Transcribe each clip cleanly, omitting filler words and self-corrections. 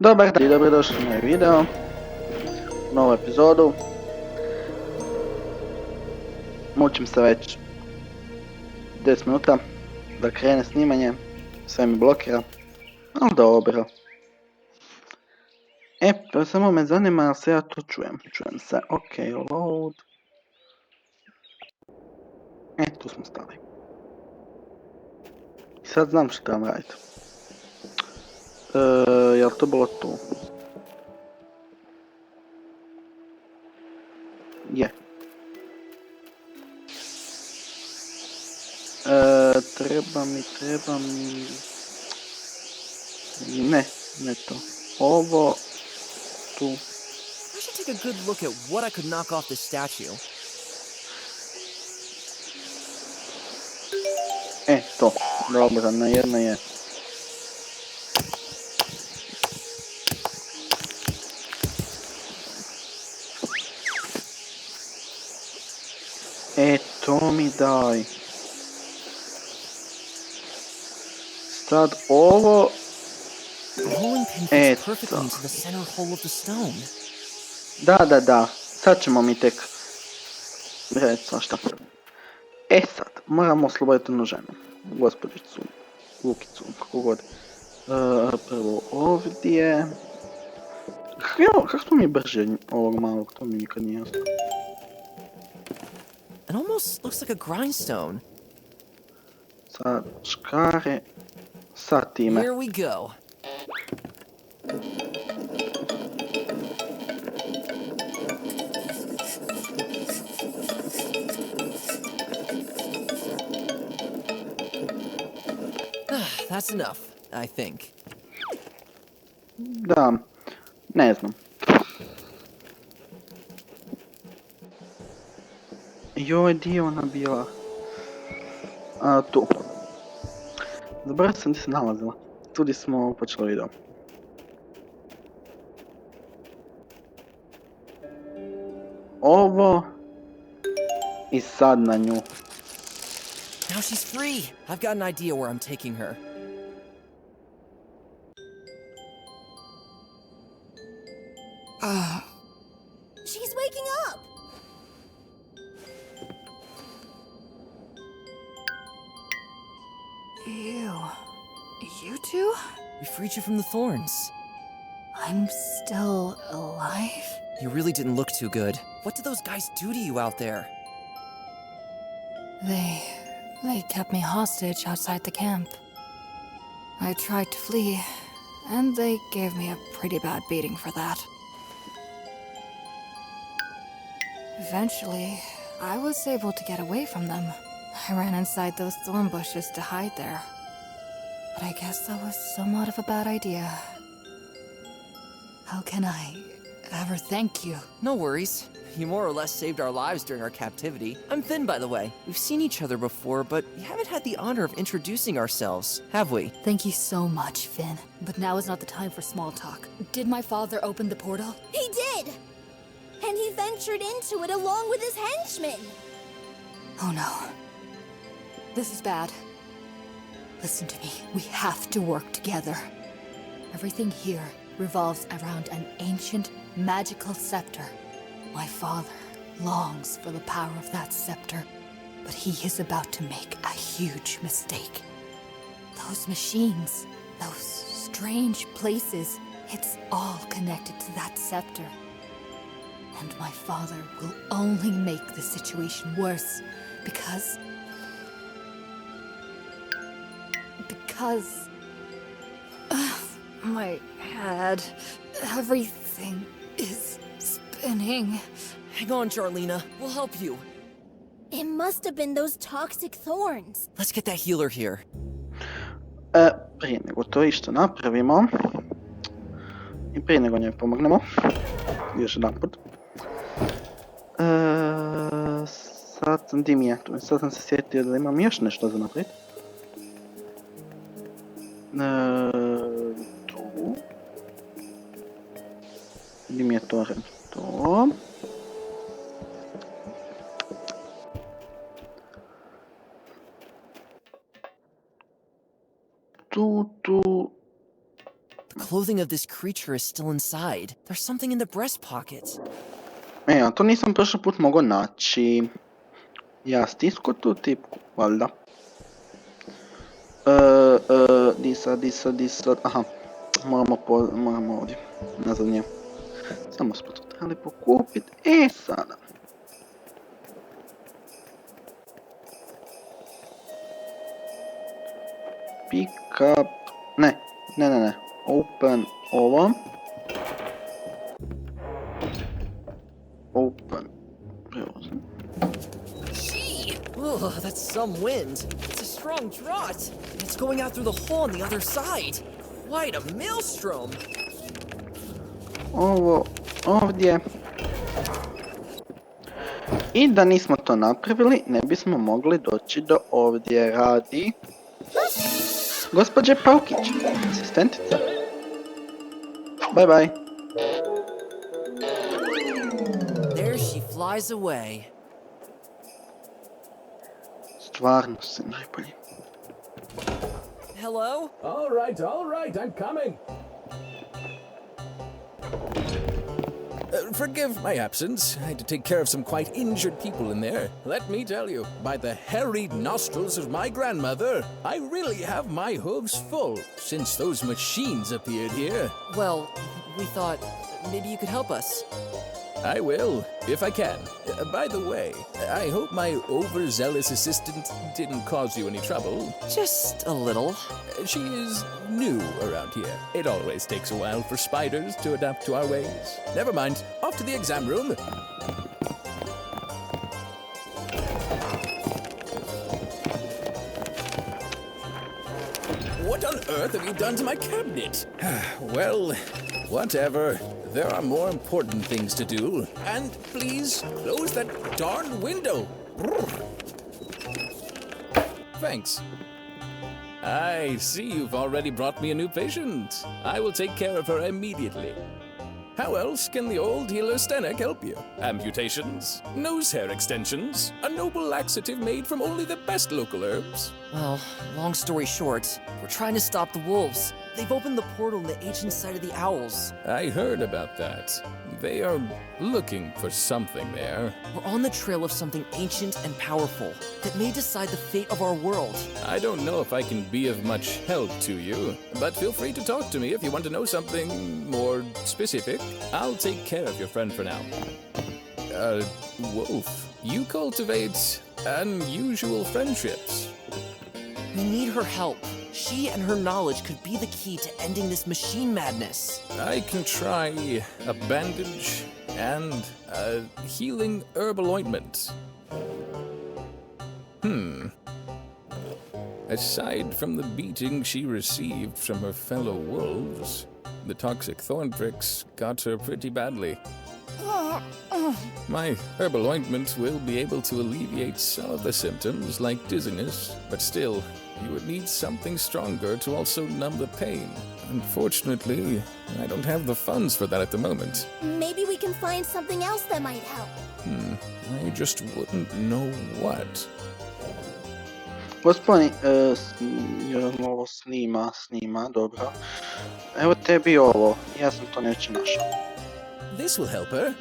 Dobar dan i dobrodošli na video, novu epizodu. Mučim se već 10 minuta da krene snimanje, sve mi blokira, ali dobro. Pa samo me zanima jel se ja tu čujem, čujem se, ok, load. Tu smo stali. I sad znam što trebam raditi. Jel to bilo tu? Je. Treba mi... Ne to. Ovo... Tu. I should take a good look at what I could knock off this statue. To. Dobro, na jedno je. To mi daj. Sad ovo... Da. Sad ćemo mi tek... Reći svašta. Sad, moramo osloboditi onu ženu. Gospođicu, Lukicu, kako god. Prvo ovdje... Kako mi je brže ovog malog, to mi nikad nije jasno. It almost looks like a grindstone. Sad škare, sad time. Here we go. That's enough, I think. Da, ne znam. Joj, di je ona bila? Tu. Zaboravio sam gdje se nalazila. Tu gdje smo počeli video. Ovo. I sad na nju. Now she's free. I've got an idea where I'm taking her. She's waking up! You two? We freed you from the thorns. I'm still alive? You really didn't look too good. What did those guys do to you out there? They kept me hostage outside the camp. I tried to flee, and they gave me a pretty bad beating for that. Eventually, I was able to get away from them. I ran inside those thorn bushes to hide there. But I guess that was somewhat of a bad idea. How can I ever thank you? No worries. You more or less saved our lives during our captivity. I'm Finn, by the way. We've seen each other before, but we haven't had the honor of introducing ourselves, have we? Thank you so much, Finn. But now is not the time for small talk. Did my father open the portal? He did! And he ventured into it along with his henchmen! Oh no. This is bad. Listen to me. We have to work together. Everything here revolves around an ancient, magical scepter. My father longs for the power of that scepter, but he is about to make a huge mistake. Those machines, those strange places, it's all connected to that scepter. And my father will only make the situation worse, because my head, everything is spinning. Hang on, Charlena. We'll help you. It must have been those toxic thorns. Let's get that healer here. Prije nego to isto napravimo i prije nego njoj pomognemo, još jedan put. Sad sam se sjetio da imam još nešto za napraviti. Tu. Gdje mi je toren? To. Tu. clothing of this creature is still inside. There's something in the breast pocket. A to nisam prošli put mogao naći. Ja stisku tu tipku, valjda. Di sad, aha. Moramo ovdje, nazad nje. Samo smo to trebali pokupit. Sada. Pick up... Ne. Open ovo. Open. Gee! Ugh, that's some wind. It's a strong draught. And it's going out through the hole on the other side. Quite a maelstrom. Ovo ovdje. I da nismo to napravili, ne bismo mogli doći do ovdje. Radi gospođe Paukić, asistentica. Bye bye. There she flies away. Stvarno se najbolji. Hello? All right, I'm coming. Forgive my absence. I had to take care of some quite injured people in there. Let me tell you, by the hairy nostrils of my grandmother, I really have my hooves full since those machines appeared here. Well, we thought maybe you could help us. I will, if I can. By the way, I hope my overzealous assistant didn't cause you any trouble. Just a little. She is new around here. It always takes a while for spiders to adapt to our ways. Never mind. Off to the exam room. What on earth have you done to my cabinet? Well, whatever. There are more important things to do. And please, close that darn window. Thanks. I see you've already brought me a new patient. I will take care of her immediately. How else can the old healer Stenek help you? Amputations, nose hair extensions, a noble laxative made from only the best local herbs. Well, long story short, we're trying to stop the wolves. They've opened the portal in the ancient site of the Owls. I heard about that. They are looking for something there. We're on the trail of something ancient and powerful that may decide the fate of our world. I don't know if I can be of much help to you, but feel free to talk to me if you want to know something more specific. I'll take care of your friend for now. Wolf, you cultivate unusual friendships. We need her help. She and her knowledge could be the key to ending this machine madness. I can try a bandage and a healing herbal ointment. Aside from the beating she received from her fellow wolves, the toxic thorn pricks got her pretty badly. My herbal ointment will be able to alleviate some of the symptoms, like dizziness, but still, you would need something stronger to also numb the pain. Unfortunately, I don't have the funds for that at the moment. Maybe we can find something else that might help. I just wouldn't know what. Gospodin, ovo snima, dobro. Evo tebi ovo, ja sam to neće našao. This will help her.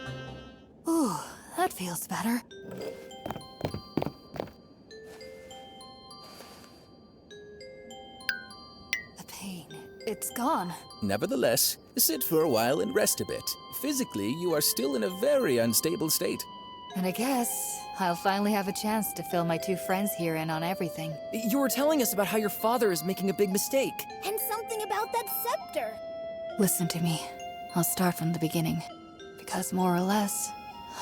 Ooh, that feels better. The pain, it's gone. Nevertheless, sit for a while and rest a bit. Physically, you are still in a very unstable state. And I guess I'll finally have a chance to fill my two friends here in on everything. You were telling us about how your father is making a big mistake. And something about that scepter. Listen to me. I'll start from the beginning. Because more or less,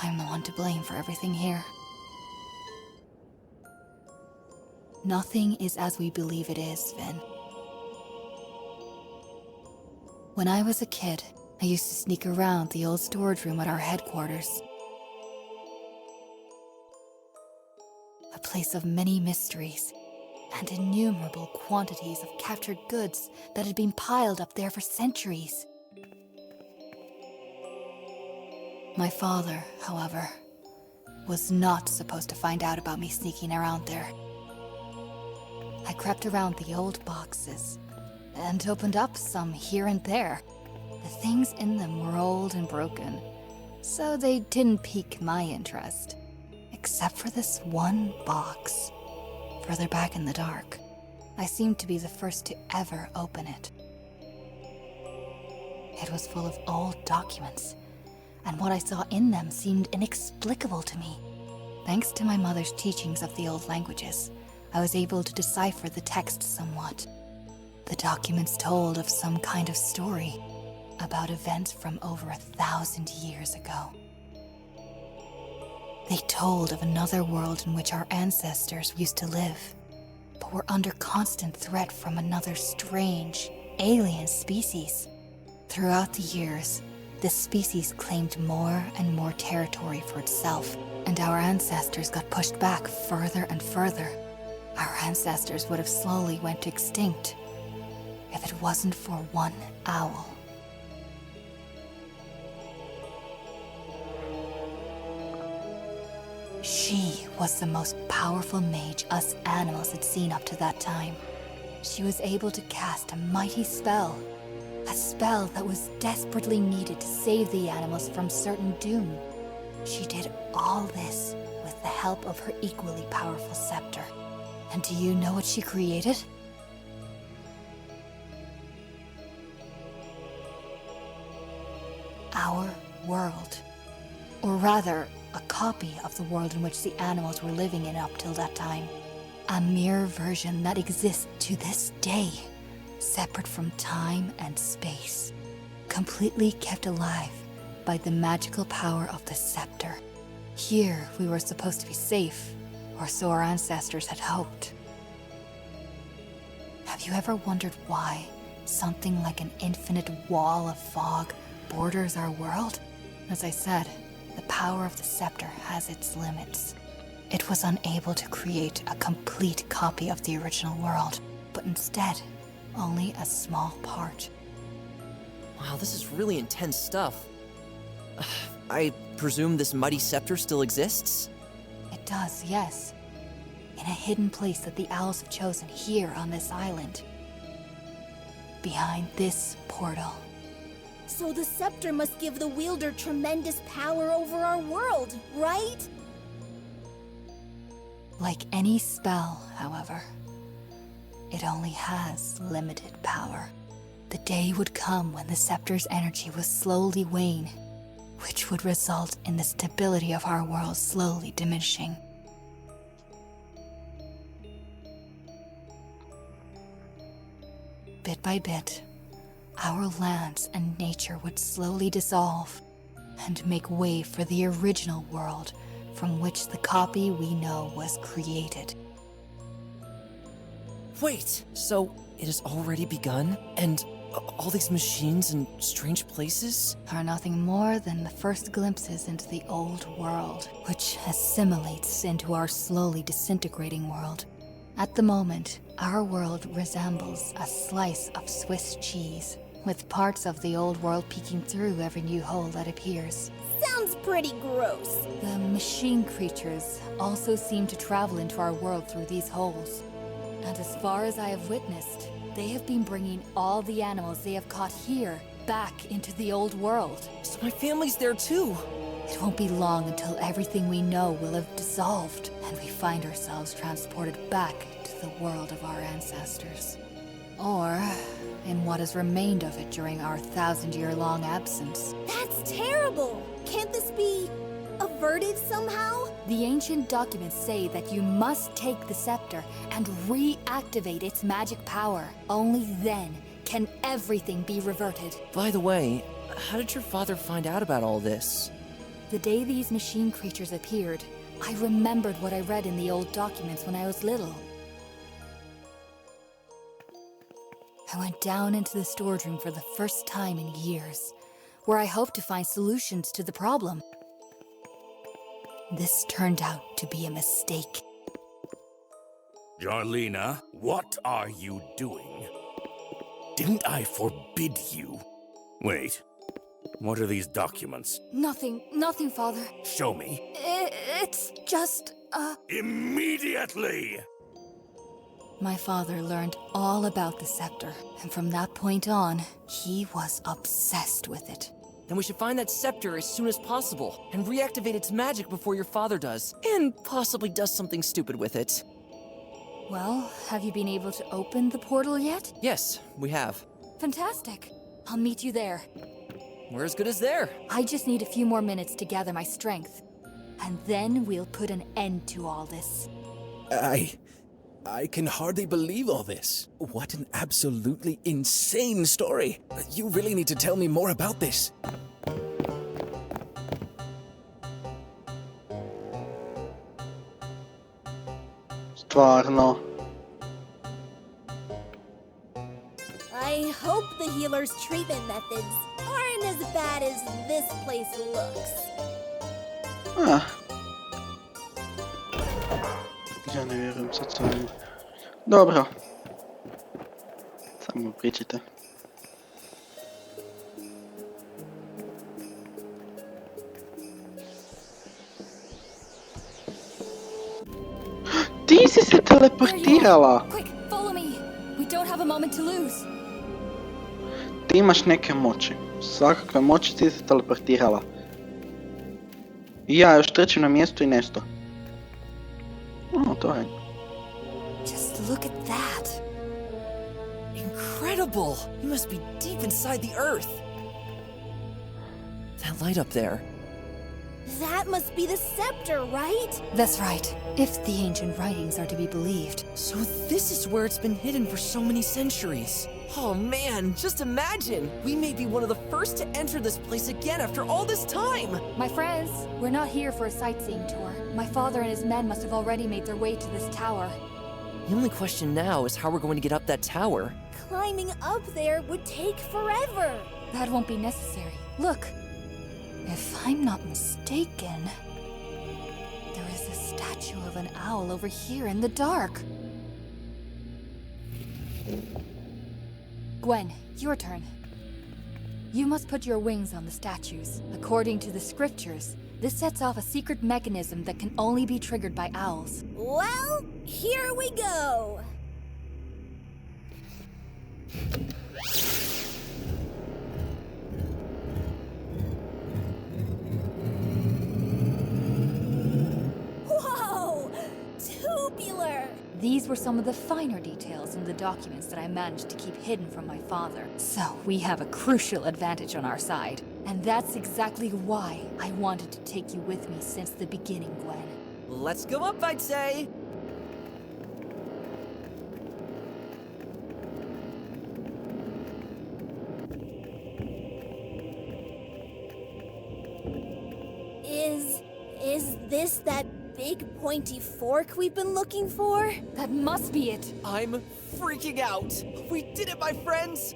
I'm the one to blame for everything here. Nothing is as we believe it is, Finn. When I was a kid, I used to sneak around the old storage room at our headquarters. A place of many mysteries and innumerable quantities of captured goods that had been piled up there for centuries. My father, however, was not supposed to find out about me sneaking around there. I crept around the old boxes and opened up some here and there. The things in them were old and broken, so they didn't pique my interest. Except for this one box, further back in the dark. I seemed to be the first to ever open it. It was full of old documents, and what I saw in them seemed inexplicable to me. Thanks to my mother's teachings of the old languages, I was able to decipher the text somewhat. The documents told of some kind of story about events from over 1,000 years ago. They told of another world in which our ancestors used to live, but were under constant threat from another strange, alien species. Throughout the years, this species claimed more and more territory for itself, and our ancestors got pushed back further and further. Our ancestors would have slowly went extinct if it wasn't for one owl. She was the most powerful mage us animals had seen up to that time. She was able to cast a mighty spell, a spell that was desperately needed to save the animals from certain doom. She did all this with the help of her equally powerful scepter. And do you know what she created? Our world. Or rather, a copy of the world in which the animals were living in up till that time. A mirror version that exists to this day, separate from time and space, completely kept alive by the magical power of the scepter. Here we were supposed to be safe, or so our ancestors had hoped. Have you ever wondered why something like an infinite wall of fog borders our world? As I said, the power of the scepter has its limits. It was unable to create a complete copy of the original world, but instead, only a small part. Wow, this is really intense stuff. I presume this mighty scepter still exists? It does, yes. In a hidden place that the owls have chosen here on this island. Behind this portal. So the scepter must give the wielder tremendous power over our world, right? Like any spell, however, it only has limited power. The day would come when the scepter's energy would slowly wane, which would result in the stability of our world slowly diminishing. Bit by bit, our lands and nature would slowly dissolve and make way for the original world from which the copy we know was created. Wait, so it has already begun? And all these machines and strange places? Are nothing more than the first glimpses into the old world, which assimilates into our slowly disintegrating world. At the moment, our world resembles a slice of Swiss cheese, with parts of the old world peeking through every new hole that appears. Sounds pretty gross. The machine creatures also seem to travel into our world through these holes. And as far as I have witnessed, they have been bringing all the animals they have caught here back into the old world. So my family's there too. It won't be long until everything we know will have dissolved, and we find ourselves transported back to the world of our ancestors. Or in what has remained of it during our 1,000-year-long absence. That's terrible! Can't this be averted somehow? The ancient documents say that you must take the scepter and reactivate its magic power. Only then can everything be reverted. By the way, how did your father find out about all this? The day these machine creatures appeared, I remembered what I read in the old documents when I was little. I went down into the storage room for the first time in years, where I hoped to find solutions to the problem. This turned out to be a mistake. Jarlina, what are you doing? Didn't I forbid you? Wait, what are these documents? Nothing, Father. Show me. It's just, Immediately! My father learned all about the scepter, and from that point on, he was obsessed with it. Then we should find that scepter as soon as possible and reactivate its magic before your father does, and possibly does something stupid with it. Well, have you been able to open the portal yet? Yes, we have. Fantastic. I'll meet you there. We're as good as there. I just need a few more minutes to gather my strength. And then we'll put an end to all this. I can hardly believe all this. What an absolutely insane story. You really need to tell me more about this. Stvarno. I hope the healer's treatment methods aren't as bad as this place looks. Ah. Ja ne vjerujem sad sa ovim. Dobro. Samo pričajte. Ti si se teleportirala! Quick, follow me. We don't have a moment to lose. Ti imaš neke moći. Svakakve moći ti se teleportirala. I ja još trčim na mjestu i nešto. O, to je. Just look at that. Incredible! You must be deep inside the earth. That light up there. That must be the scepter, right? That's right, if the ancient writings are to be believed. So this is where it's been hidden for so many centuries. Oh man, just imagine! We may be one of the first to enter this place again after all this time! My friends, we're not here for a sightseeing tour. My father and his men must have already made their way to this tower. The only question now is how we're going to get up that tower. Climbing up there would take forever. That won't be necessary. Look, if I'm not mistaken, there is a statue of an owl over here in the dark. Gwen, your turn. You must put your wings on the statues. According to the scriptures, this sets off a secret mechanism that can only be triggered by owls. Well, here we go. Whoa! Tubular! These were some of the finer details in the documents that I managed to keep hidden from my father. So we have a crucial advantage on our side. And that's exactly why I wanted to take you with me since the beginning, Gwen. Let's go up, I'd say! Is this that big pointy fork we've been looking for? That must be it. I'm freaking out! We did it, my friends!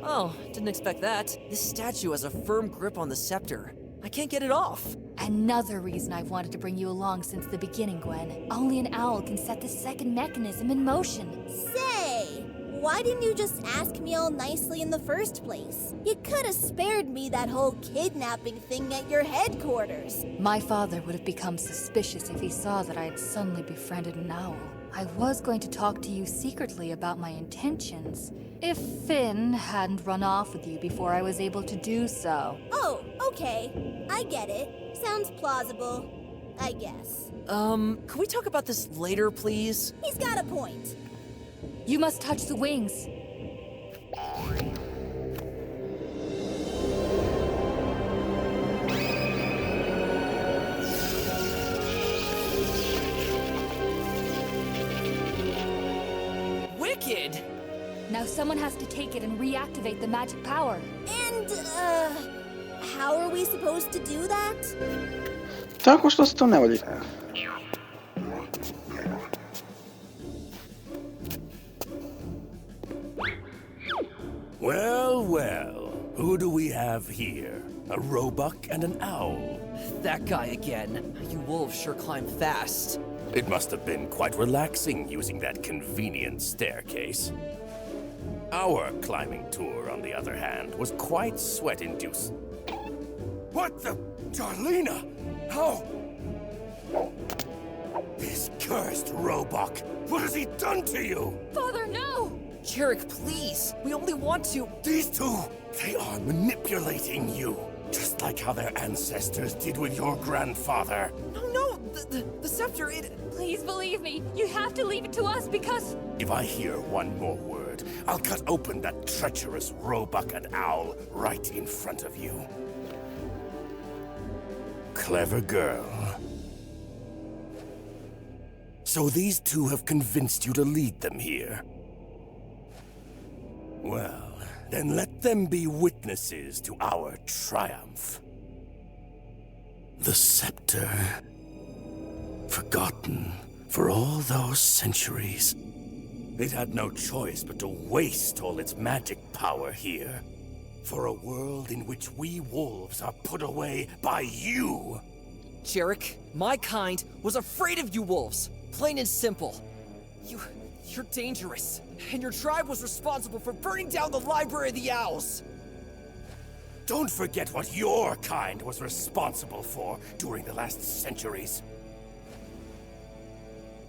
Oh, didn't expect that. This statue has a firm grip on the scepter. I can't get it off. Another reason I've wanted to bring you along since the beginning, Gwen. Only an owl can set the second mechanism in motion. Say, why didn't you just ask me all nicely in the first place? You could have spared me that whole kidnapping thing at your headquarters. My father would have become suspicious if he saw that I had suddenly befriended an owl. I was going to talk to you secretly about my intentions, if Finn hadn't run off with you before I was able to do so. Oh, okay. I get it. Sounds plausible, I guess. Can we talk about this later, please? He's got a point. You must touch the wings. Wicked! Now someone has to take it and reactivate the magic power. And, how are we supposed to do that? Tako što se to ne vodi. Well, well. Who do we have here? A roebuck and an owl. That guy again. You wolves sure climb fast. It must have been quite relaxing using that convenient staircase. Our climbing tour, on the other hand, was quite sweat-inducing. What the... Darlena! How... This cursed Roebuck! What has he done to you? Father, no! Jarek, please. We only want to. These two, they are manipulating you. Just like how their ancestors did with your grandfather. No, the scepter, it. Please believe me. You have to leave it to us because... If I hear one more word, I'll cut open that treacherous Roebuck and Owl right in front of you. Clever girl. So these two have convinced you to lead them here? Well, then let them be witnesses to our triumph. The scepter, forgotten for all those centuries. It had no choice but to waste all its magic power here. For a world in which we wolves are put away by you. Jarek, my kind was afraid of you wolves. Plain and simple. You're dangerous. And your tribe was responsible for burning down the Library of the Owls. Don't forget what your kind was responsible for during the last centuries.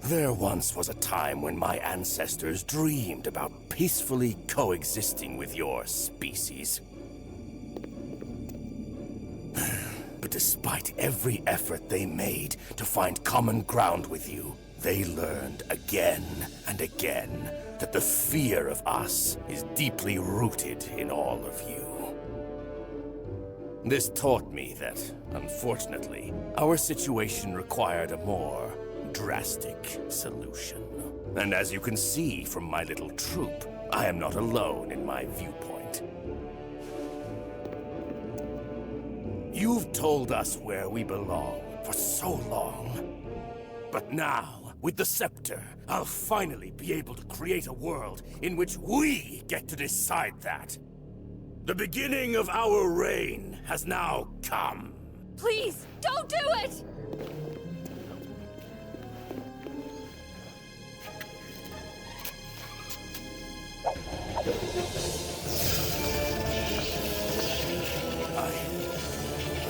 There once was a time when my ancestors dreamed about peacefully coexisting with your species. But despite every effort they made to find common ground with you, they learned again and again that the fear of us is deeply rooted in all of you. This taught me that, unfortunately, our situation required a more drastic solution. And as you can see from my little troop, I am not alone in my viewpoint. You've told us where we belong for so long. But now, with the scepter, I'll finally be able to create a world in which we get to decide that. The beginning of our reign has now come. Please, don't do it!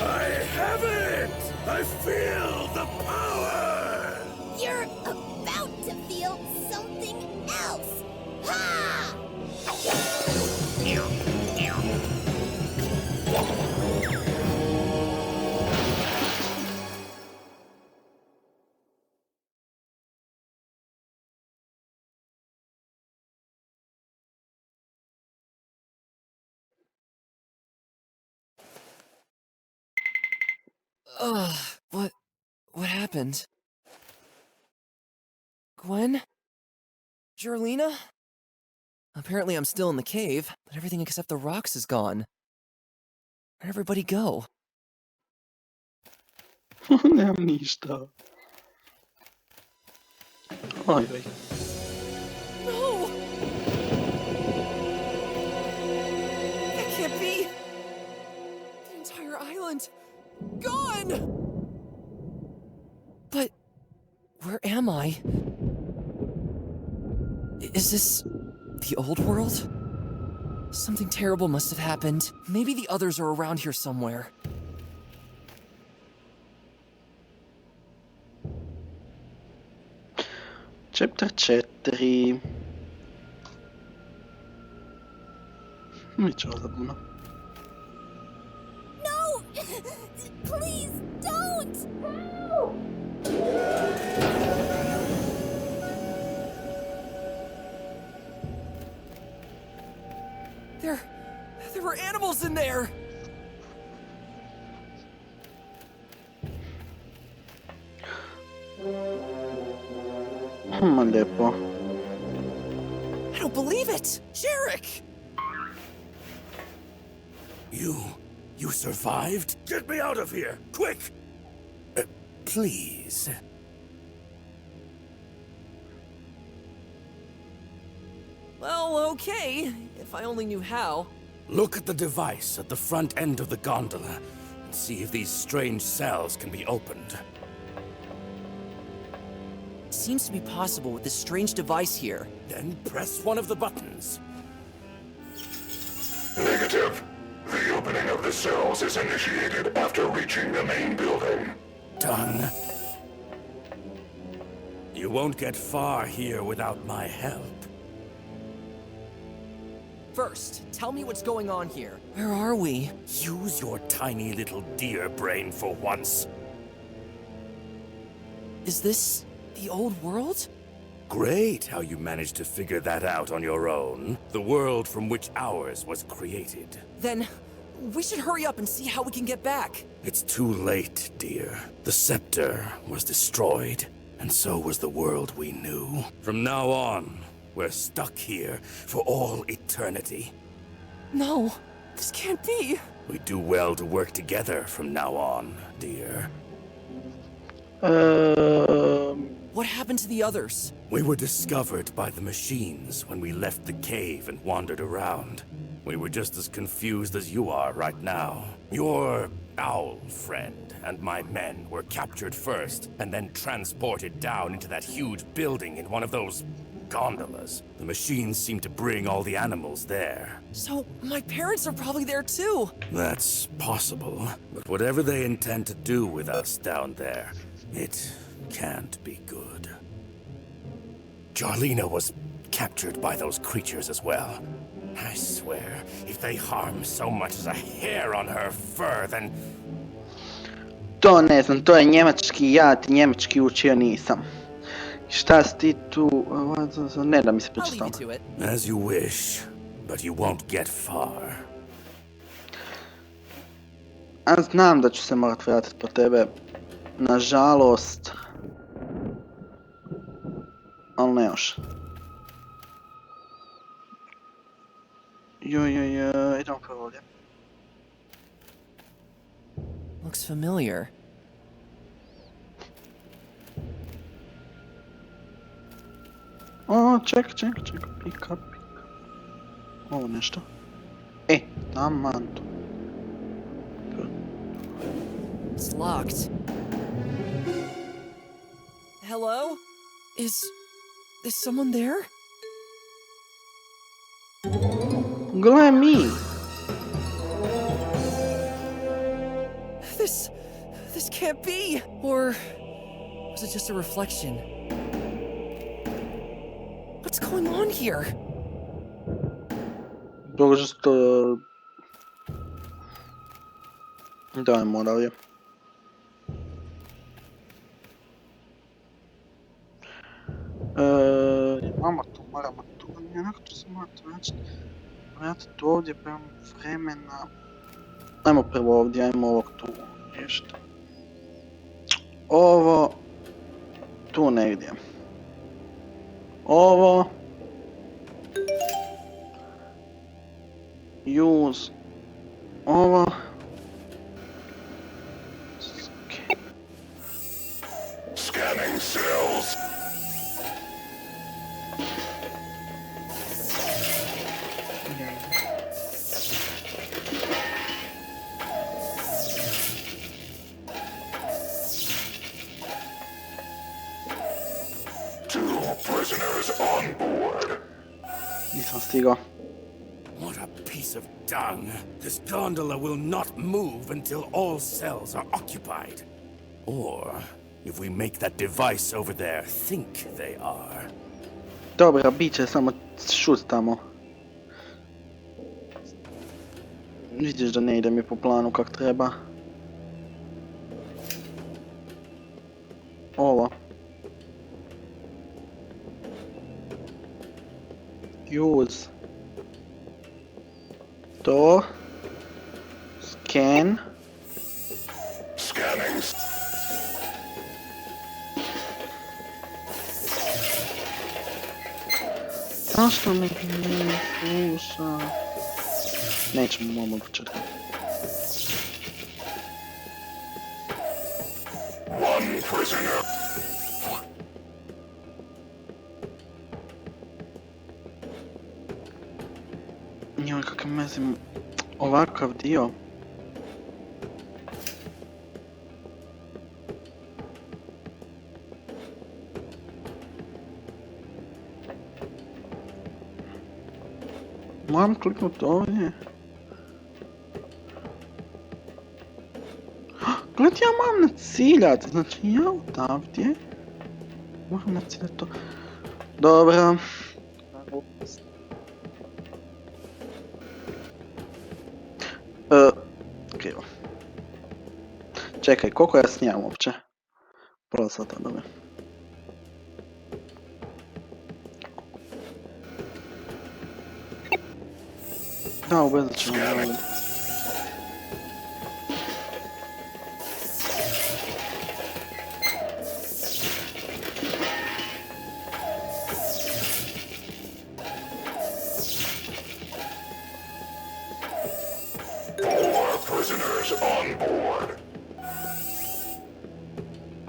I have it! I feel the power! You're about to feel something else. Ha! What happened? Gwen? Jarlina? Apparently I'm still in the cave, but everything except the rocks is gone. Where'd everybody go? Ne mam ništa. Ojoj. No! That can't be! The entire island... gone! But... where am I? Is this... the old world? Something terrible must have happened. Maybe the others are around here somewhere. Chapter 4. Nič osobno. No! Please don't! There were animals in there! Ma lijepo. I don't believe it! Jarek! You survived? Get me out of here, quick! Please. Well, okay, if I only knew how. Look at the device at the front end of the gondola and see if these strange cells can be opened. It seems to be possible with this strange device here. Then press one of the buttons. Negative. The opening of the cells is initiated after reaching the main building. Done. won't get far here without my help. First, tell me what's going on here. Where are we? Use your tiny little deer brain for once. Is this the old world? Great how you managed to figure that out on your own. The world from which ours was created. Then, we should hurry up and see how we can get back. It's too late, dear. The scepter was destroyed, and so was the world we knew. From now on, we're stuck here for all eternity. No, this can't be. We do well to work together from now on, dear. What happened to the others? We were discovered by the machines when we left the cave and wandered around. We were just as confused as you are right now. Your owl friend and my men were captured first, and then transported down into that huge building in one of those gondolas. The machines seem to bring all the animals there. So, my parents are probably there too. That's possible, but whatever they intend to do with us down there, it can't be good. Jarlina was captured by those creatures as well. I swear, if they harm so much as a hair on her fur, then... To ne znam, to je njemački, ja ti njemački učio nisam. Šta si ti tu, ne da mi se I'll leave pričitao. you to it. As you wish, but you won't get far. A znam da ću se morat vratit po tebe. Nažalost. Ali ne još. Idemo prvo ovdje. Looks familiar. O, čekaj, pika. Ovo nešto. Taman tu. It's locked. Hello? Is someone there? Gle mi! This can't be! Or was it just a reflection? What's going on here? Dobro što... Dajmo dalje. Moramo tu, nekako tu se morate vratiti ovdje prema vremena. Ajmo prvo ovdje, ajmo ovog tu riješiti. Ovo... Tu negdje. Ovo... Use... Ovo... Scanning cells. Prisoners on board. Nisam stigao. What a piece of dung. This gondola will not move until all cells are occupied. Or, if we make that device over there think they are. Dobra, bit će, samo šut tamo. Vidiš da ne ide mi po planu kak treba. Ovo. Use. To. Scan. Scanning. Zašto me ne sluša? Nećemo mogu početi. One prisoner. Njoj, kakav mezim ovakav dio. Moram kliknut ovdje. Gled, ja moram naciljati, znači ja odavdje Moram naciljati to. Dobro. Krivo. Čekaj, koliko ja snijam uopće? Pola sata, dobro. Da, ubezat ćemo. Prisoners on board.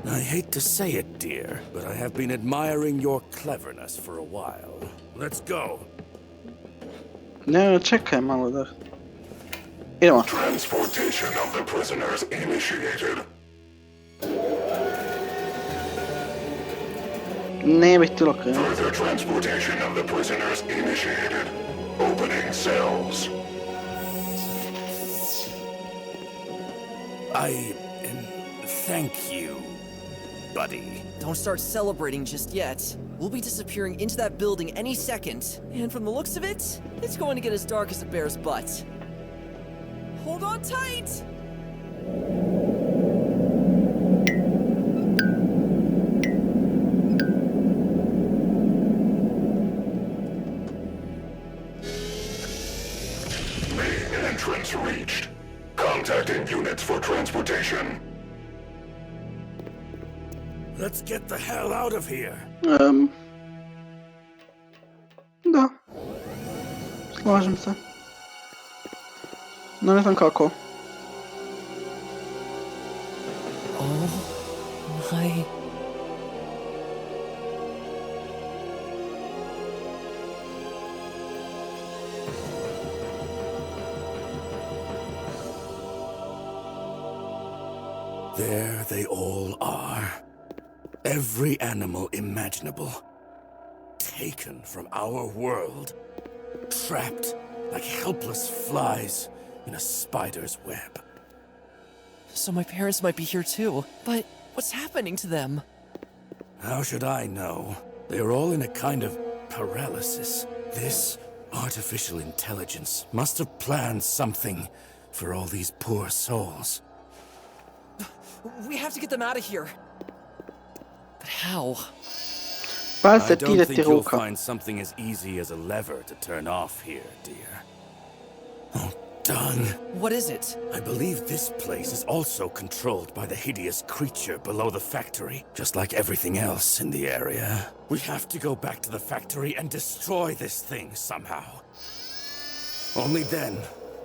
I hate to say it, dear, but I have been admiring your cleverness for a while. Let's go. Ne, čekaj malo da... Idemo. Transportation of the prisoners initiated. Ne bih htjelo krenuti. Further transportation of the prisoners initiated. Opening cells. Thank you, buddy. Don't start celebrating just yet. We'll be disappearing into that building any second. And from the looks of it, it's going to get as dark as a bear's butt. Hold on tight! Main entrance reached. Contacting units for transportation. Let's get the hell out of here. Da. Slažem se. No ne znam kako. Oh my... There they all are. Every animal imaginable. Taken from our world. Trapped like helpless flies in a spider's web. So my parents might be here too, but what's happening to them? How should I know? They are all in a kind of paralysis. This artificial intelligence must have planned something for all these poor souls. We have to get them out of here. But how? Pa I se don't tire think ti you'll ruka. find something as easy as a lever to turn off here, dear. Oh, done. What is it? I believe this place is also controlled by the hideous creature below the factory, just like everything else in the area. We have to go back to the factory and destroy this thing somehow. Only then,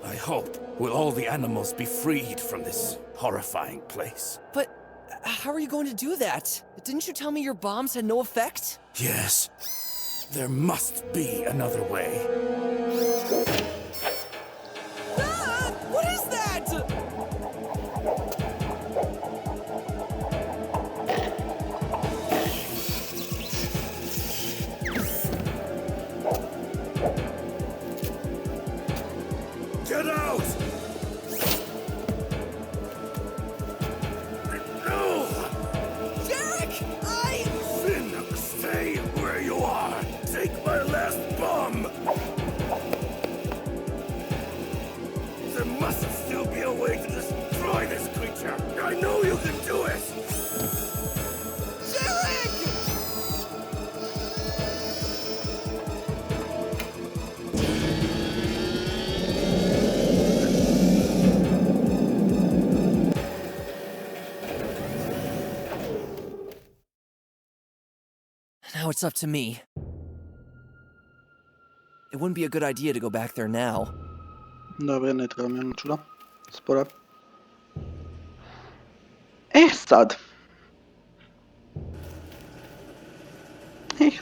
I hope, will all the animals be freed from this horrifying place. But how are you going to do that? Didn't you tell me your bombs had no effect? Yes, there must be another way. Ah! What is that? Get out! No! Derek! Finn, stay where you are. Take my last bomb. There must still be a way to destroy this creature. I know you can do it. Derek! Now it's up to me. It wouldn't be a good idea to go back there now. Dobro, ne treba mi ono čudo. Spora. Sad. Sad.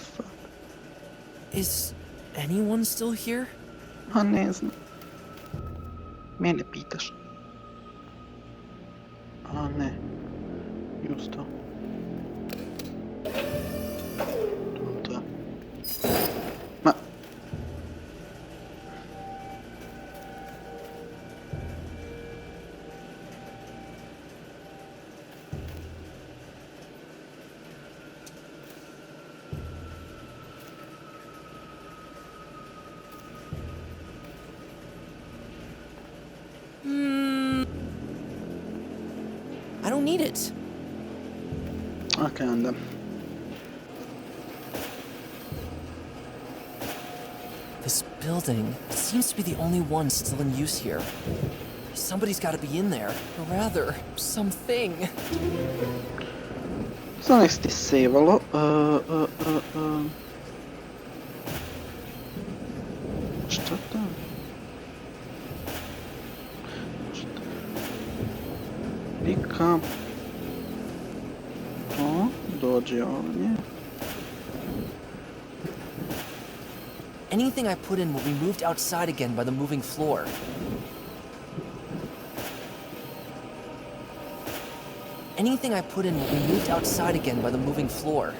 Is anyone still here? A ne znam. Mene pitaš. A ne. Justo. To. Ma. I don't need it. Ok, onda. This building seems to be the only one still in use here. Somebody's got to be in there, or rather, something. Znam nek si ti sevalo. Šta to? Pika. To, dođe ovdje. Anything I put in will be moved outside again by the moving floor. Anything I put in will be moved outside again by the moving floor.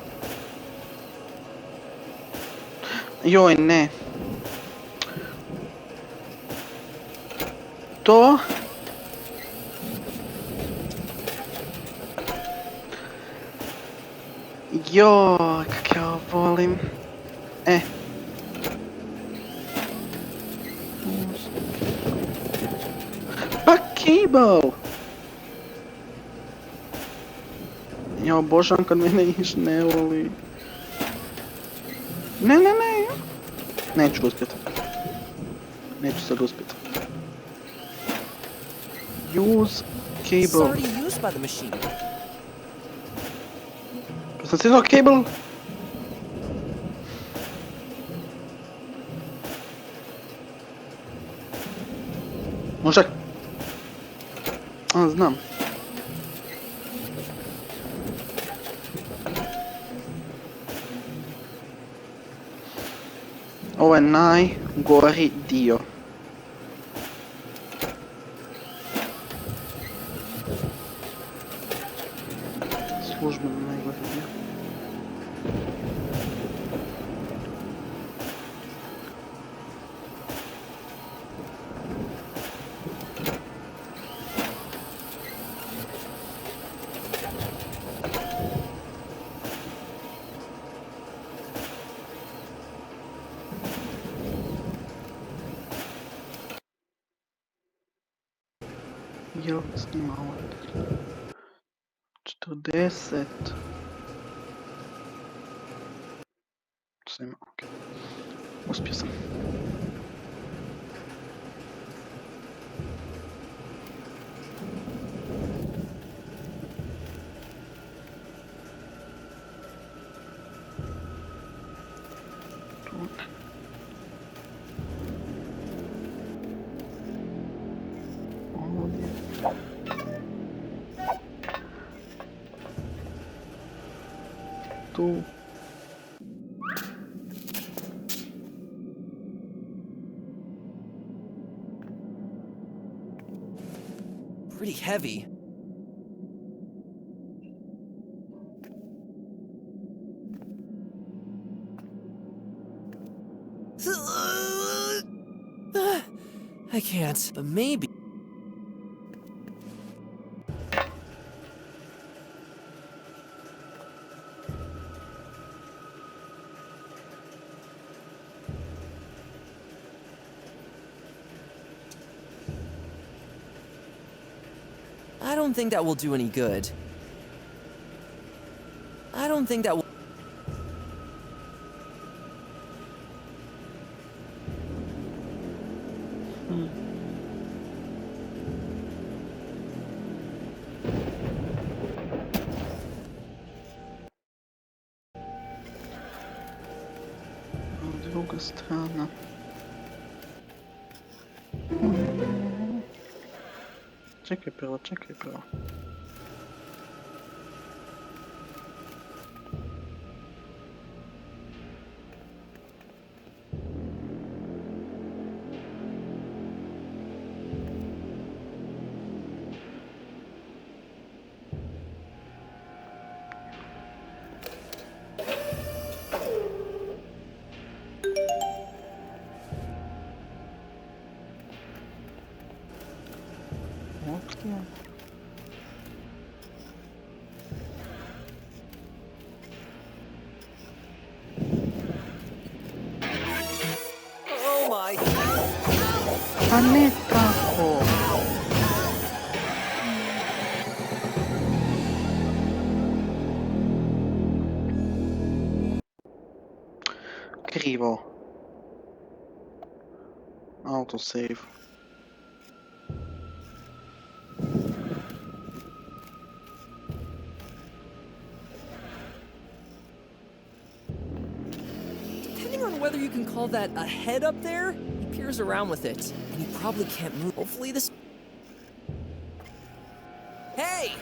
Joj, ne. To? Joj, kak ja volim. Pa cable! Ja obožavam kad mene iš ne voli. Ne. Neću uspjet. Neću sad uspjet. Use It's cable. already used by the machine. Kad sam stisnuo cable? Možda... A, znam. Ovo je najgori dio. Službeno najgori dio. Jel snima ovdje? 40. Snima, ok. Uspio sam. Tu. Pretty heavy. I can't, but maybe. I don't think that will do any good. I don't think that will... Druga strana. Čekaj prvo. Oh my... Pa ne tako. save-ao. Autosave. Depending on whether you can call that a head up there, he peers around with it, and he probably can't move. Hopefully this... Hey!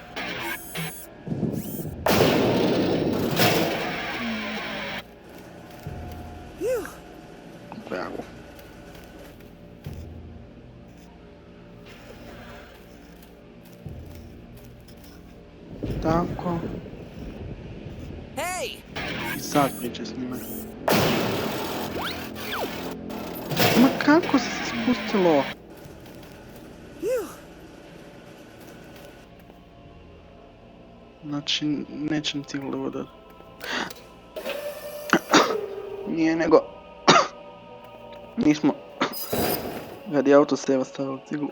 Phew. Bravo. Tako. Hey! I sad priče s njima. Ma kako se spustilo? Phew. Znači, neće ni ciglu vodat. Nije nego... Nismo... Radi autoseva stavili ciglu.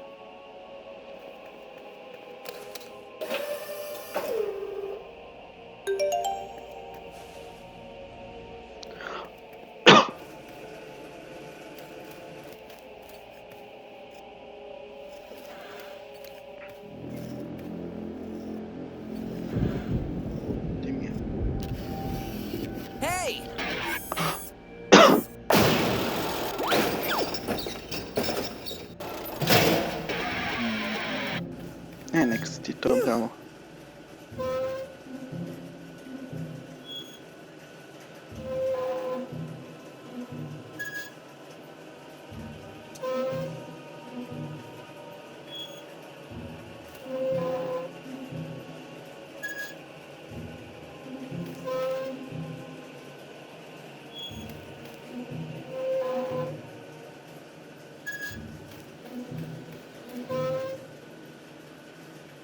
Hey! Nek si ti to, bravo.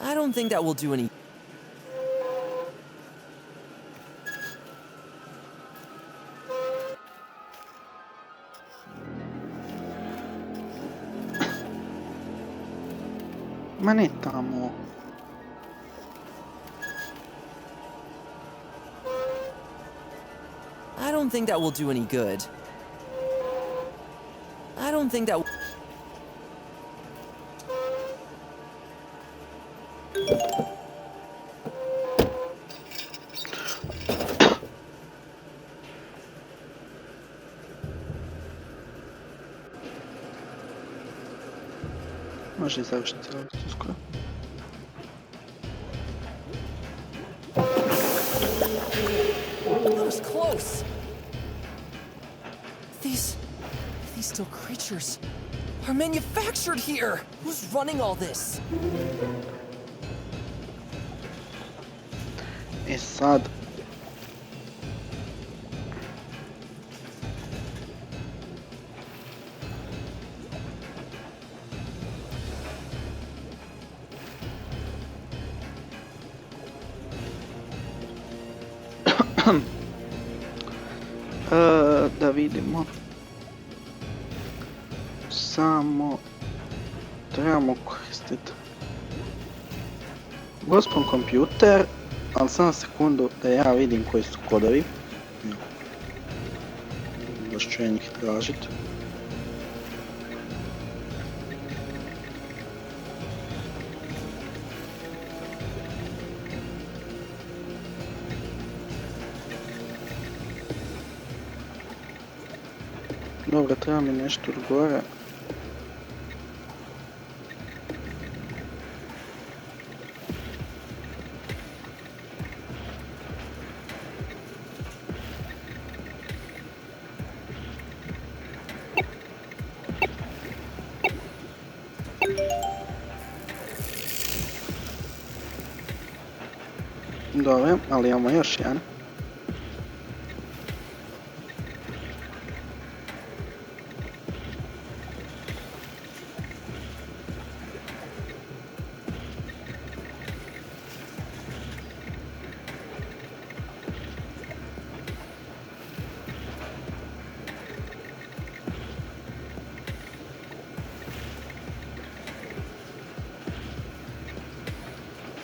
I don't think that will do any... Ma ne tamo. I don't think that will do any good. I don't think that... Može i završiti cijelu skoro. That was close. These still creatures are manufactured here. Who's running all this? E sad... Da vidimo. Samo trebamo koristiti gospon kompjuter, ali samo sekundu da ja vidim koji su kodovi. Još ću ja njih tražiti. Dobro, treba mi nešto od gore. Dobro, ali imamo još jedan.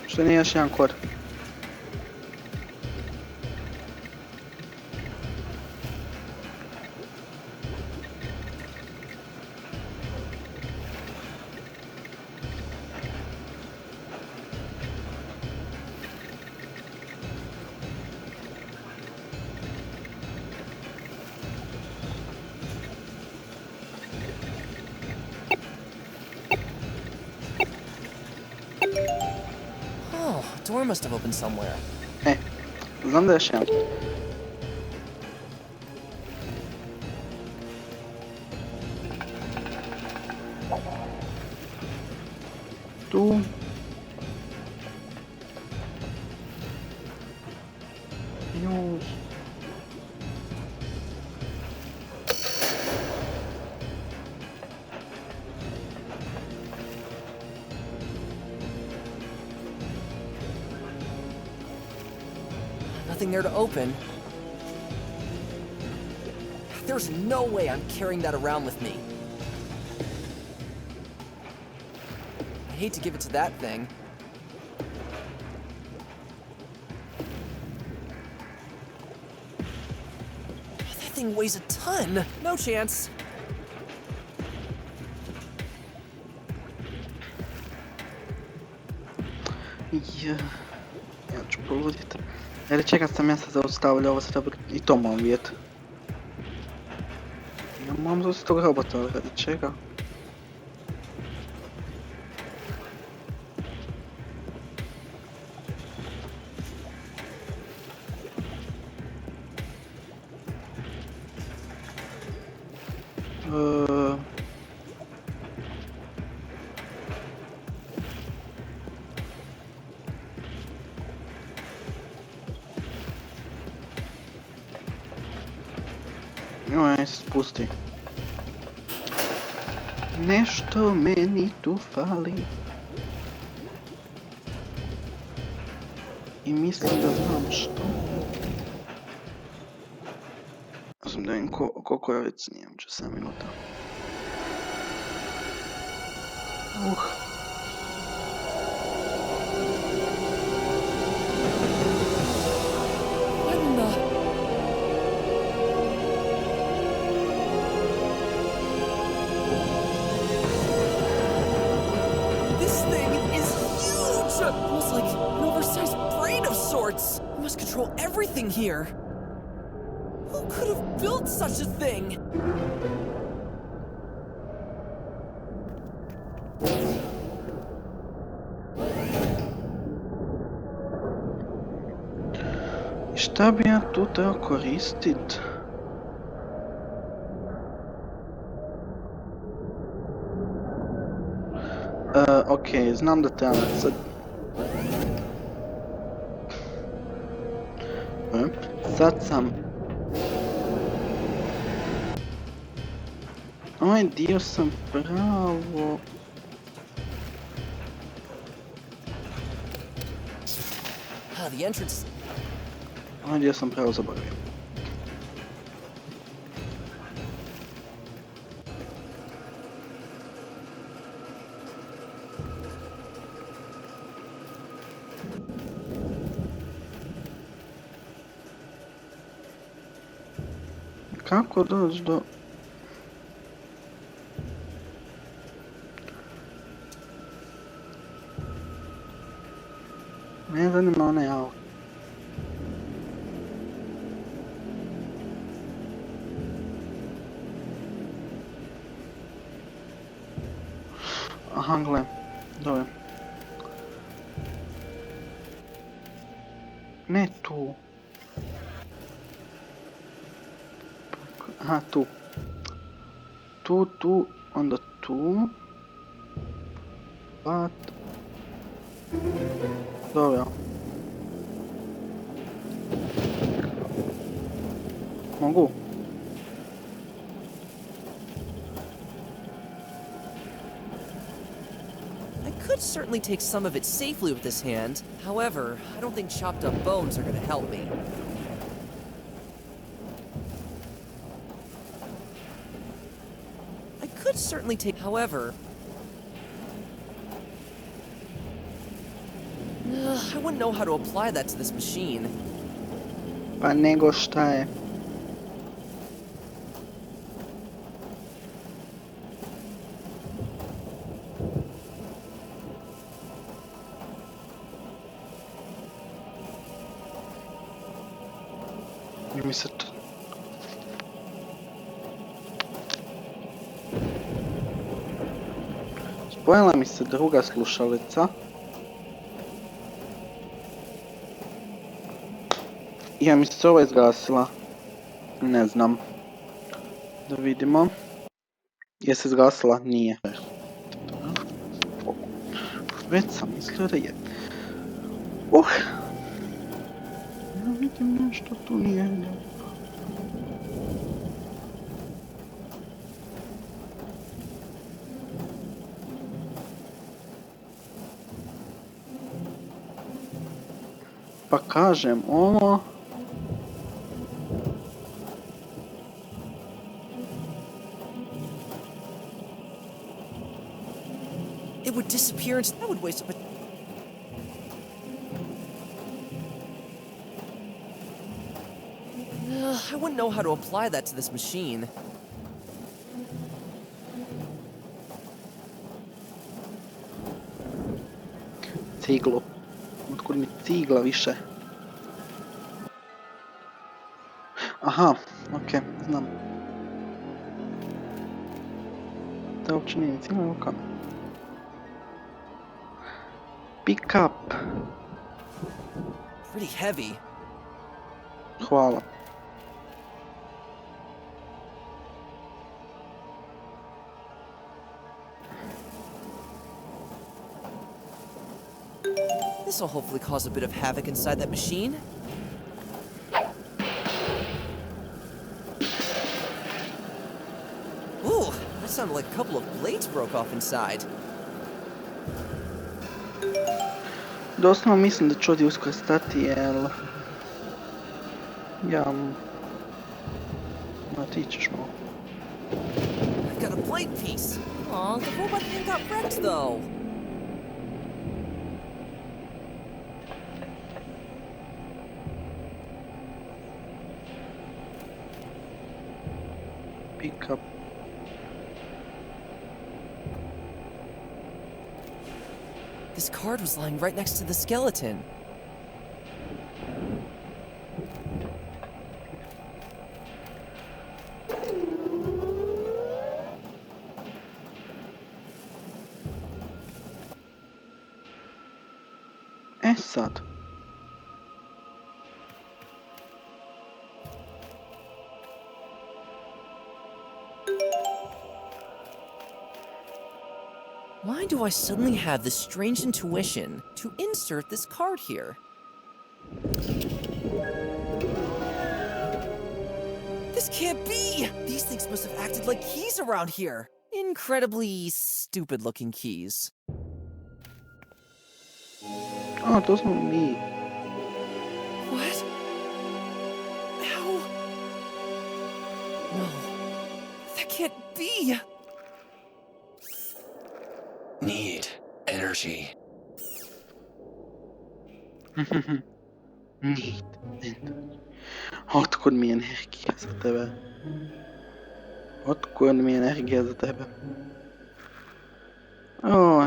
Što nije još jedan kod? door must have opened somewhere. Znam da je još jedan. Tu. Use. Nothing there to open. There's no way I'm carrying that around with me. I hate to give it to that thing. That thing weighs a ton. No chance. Ja ću poluditi. Jer čekaj sam ja se zaustavljao, ovo se treba i to moram vidjeti. Ja moram zaustaviti tog robota, ali radi čega? Aj, spusti. Nešto meni tu fali. I mislim da znam što. Ja sam da vidim koliko ja već snijem, 7 minuta. It must control everything here. Who could have built such a thing? Šta bi ja tu trebao koristit? Okej, znam da trebam sad... Sad sam... Ovaj dio sam pravo... The entrance. Ovaj dio sam pravo zaboravio. Kako doći do... Ne zanima onaj auto. Aha, gle. Dobro. Ne tu. Aha, tu. Tu, onda tu. Pat. Dobro. Mogu. I could certainly take some of it safely with this hand. However, I don't think chopped up bones are going to help me. Could certainly take, however, I wouldn't know how to apply that to this machine. Pa nego šta je? Mi se to... Spojila mi se druga slušalica. Ja mi se ovo izgasila. Ne znam. Da vidimo. Je se izgasila? Nije. Već sam mislio da je. Ja vidim nešto tu nije. Pa kažem ovo. It would disappear and that would waste a... I wouldn't know how to apply that to this machine. Ciglu. Otkud mi cigla više? Aha, okej, znam. To uopće nije cigla, evo kamen. Pick up. Pretty heavy. Hvala. This will hopefully cause a bit of havoc inside that machine. Ooh, that sounded like a couple of blades broke off inside. Doslovno mislim da ću ovdje uskoro stati, jel... Ja... Ma ti ćeš malo. I've got a blade piece. Aw, the robot thing got wrecked though. Pick up. This card was lying right next to the skeleton. Sad. Why do I suddenly have this strange intuition to insert this card here? This can't be! These things must have acted like keys around here. Incredibly stupid-looking keys. Oh, to smo mi. What? How? No. That can't be! Need energy. Need energy. Otkud mi energija za tebe? Otkud mi energija za tebe? Oh.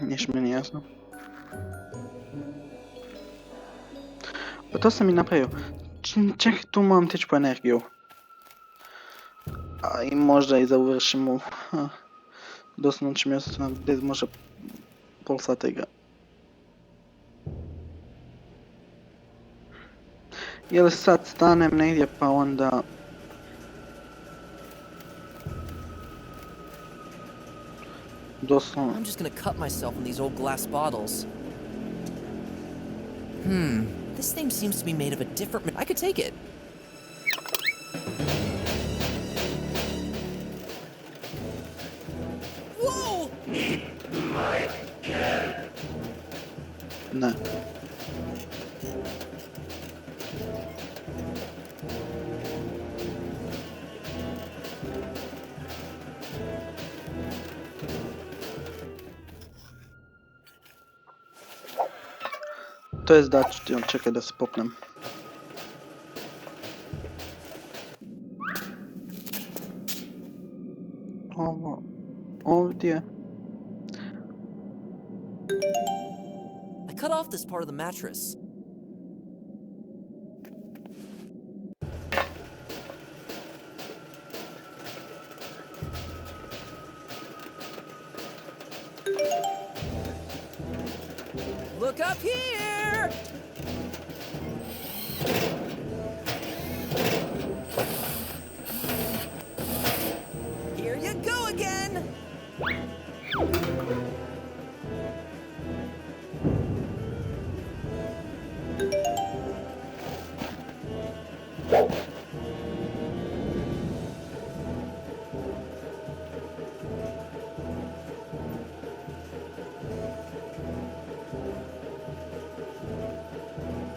Niš meni jasno. Pa to sam i napravio. Čekaj, tu moram teći po energiju. A i možda i završimo. Doslovno će mi ostati bez možda pol sata igra. Jel sad stanem negdje pa onda... Doslovno. I'm just gonna cut myself in these old glass bottles. This thing seems to be made of a different... I could take it. Whoa! Ne. To jest da ću ti on čekaj da se popnem. ovdje. I cut off this part of the mattress. Look up here! Here you go again!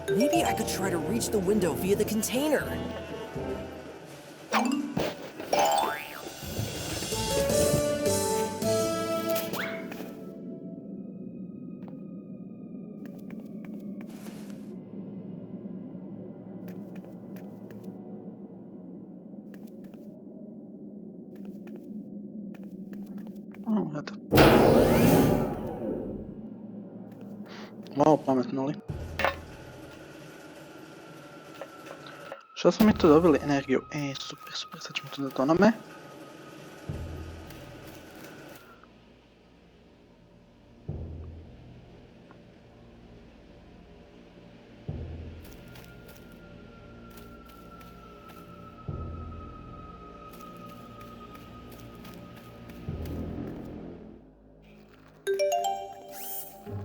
Maybe I could try to reach the window via the container. Eto. Malo pametnuli. Što smo mi tu dobili? Energiju. Super, sad ćemo tu dati onome.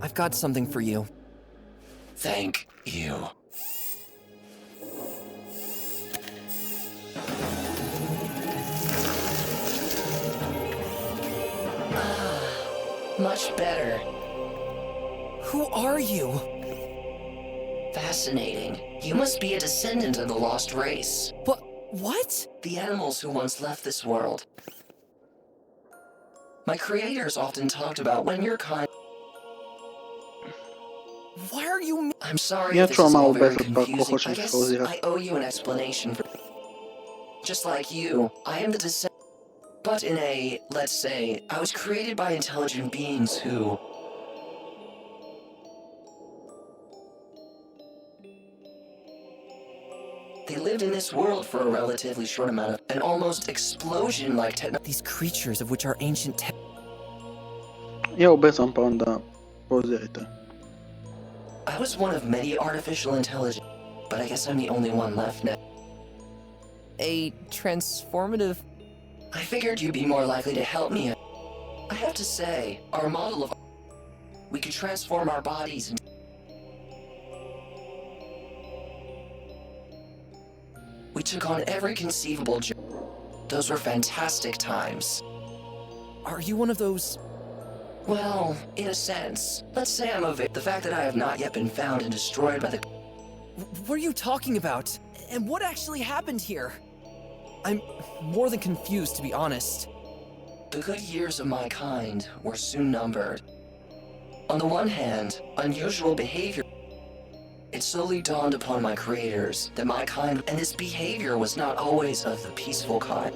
I've got something for you. Thank you. Much better. Who are you? Fascinating. You must be a descendant of the lost race. What? The animals who once left this world. My creators often talked about when your kind... Why are you... I'm sorry Ja if this ću vam is malo all very ubrzati pa ako confusing. hoćeš I guess pauzirati. I owe you an explanation for... Just like you, I am the descendant... But in a, let's say, I was created by intelligent beings who... They lived in this world for a relatively short amount of... An almost explosion-like technology. These creatures of which our ancient Ja ubrzam pa onda pauzirajte. I was one of many artificial intelligence, but I guess I'm the only one left now. A transformative... I figured you'd be more likely to help me. I have to say, our model of... We could transform our bodies into... We took on every conceivable job. Those were fantastic times. Are you one of those... Well, in a sense. Let's say I'm the fact that I have not yet been found and destroyed by the... What are you talking about? And what actually happened here? I'm more than confused, to be honest. The good years of my kind were soon numbered. On the one hand, unusual behavior. It slowly dawned upon my creators that my kind and this behavior was not always of the peaceful kind.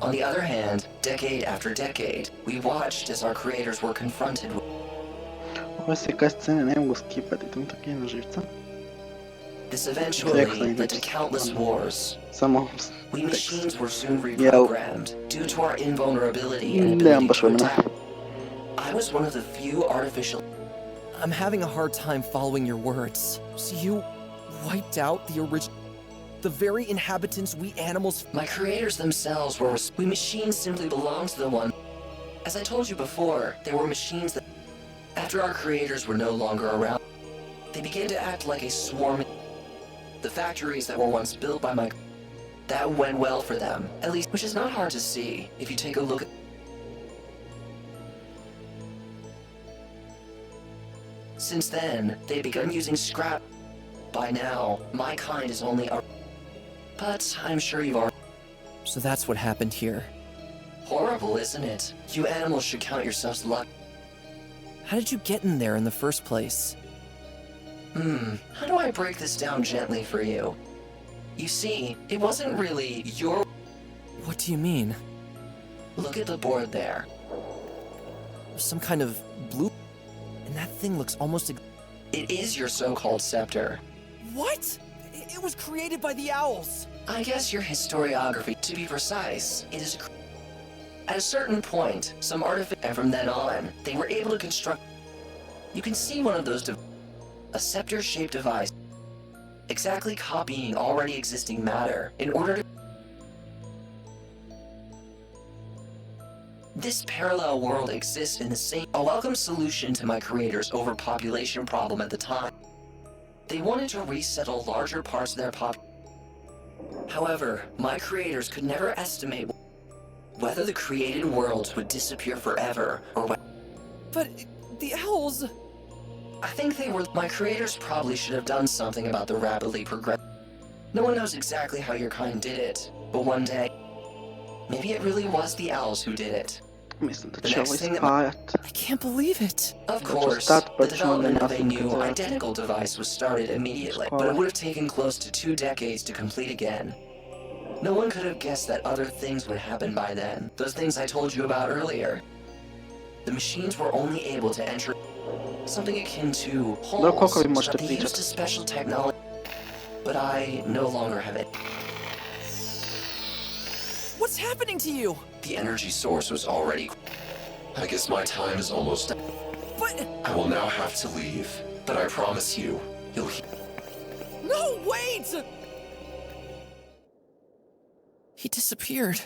On the other hand, decade after decade, we watched as our creators were confronted with... Ove se kaj scene ne mogu skipati, to mi tako je na živca. This eventually led to countless wars. Samo We machines were soon Jel. reprogrammed due to our invulnerability and nemam ability baš to vremena. adapt. I was one of the few artificial... I'm having a hard time following your words. So you wiped out the original... The very inhabitants we animals... My creators themselves were... We machines simply belonged to the one. As I told you before, there were machines that... After our creators were no longer around, they began to act like a swarm. The factories that were once built by my... That went well for them, at least, which is not hard to see if you take a look at... Since then, they've begun using scrap. By now, my kind is only a... But I'm sure you've already... So that's what happened here. Horrible, isn't it? You animals should count yourselves lucky. How did you get in there in the first place? How do I break this down gently for you? You see, it wasn't really your... What do you mean? Look at the board there. Some kind of blue... And that thing looks almost... It is your so-called scepter. What? It was created by the Owls. I guess your historiography, to be precise, it is... At a certain point, some artifact, and from then on, they were able to construct... You can see one of those a scepter-shaped device, exactly copying already existing matter in order to... This parallel world exists in the same... A welcome solution to my creators' overpopulation problem at the time. They wanted to resettle larger parts of their However, my creators could never estimate whether the created worlds would disappear forever or when... But the Owls... I think they were... My creators probably should have done something about the rapidly progress... No one knows exactly how your kind did it, but one day... Maybe it really was the Owls who did it. Mislim da The će next ovo thing that ispajat. I can't believe it. Of That's course, just that, the but development of a nothing new to that. identical device was started immediately, but it would have taken close to 2 decades to complete again. No one could have guessed that other things would happen by then. Those things I told you about earlier. The machines were only able to enter something akin to koliko holes, vi so možete that they pričati? used a special technology. But I no longer have it. What's happening to you? The energy source was already... I guess my time is almost up. But... I will now have to leave, but I promise you, you'll No, wait! He disappeared.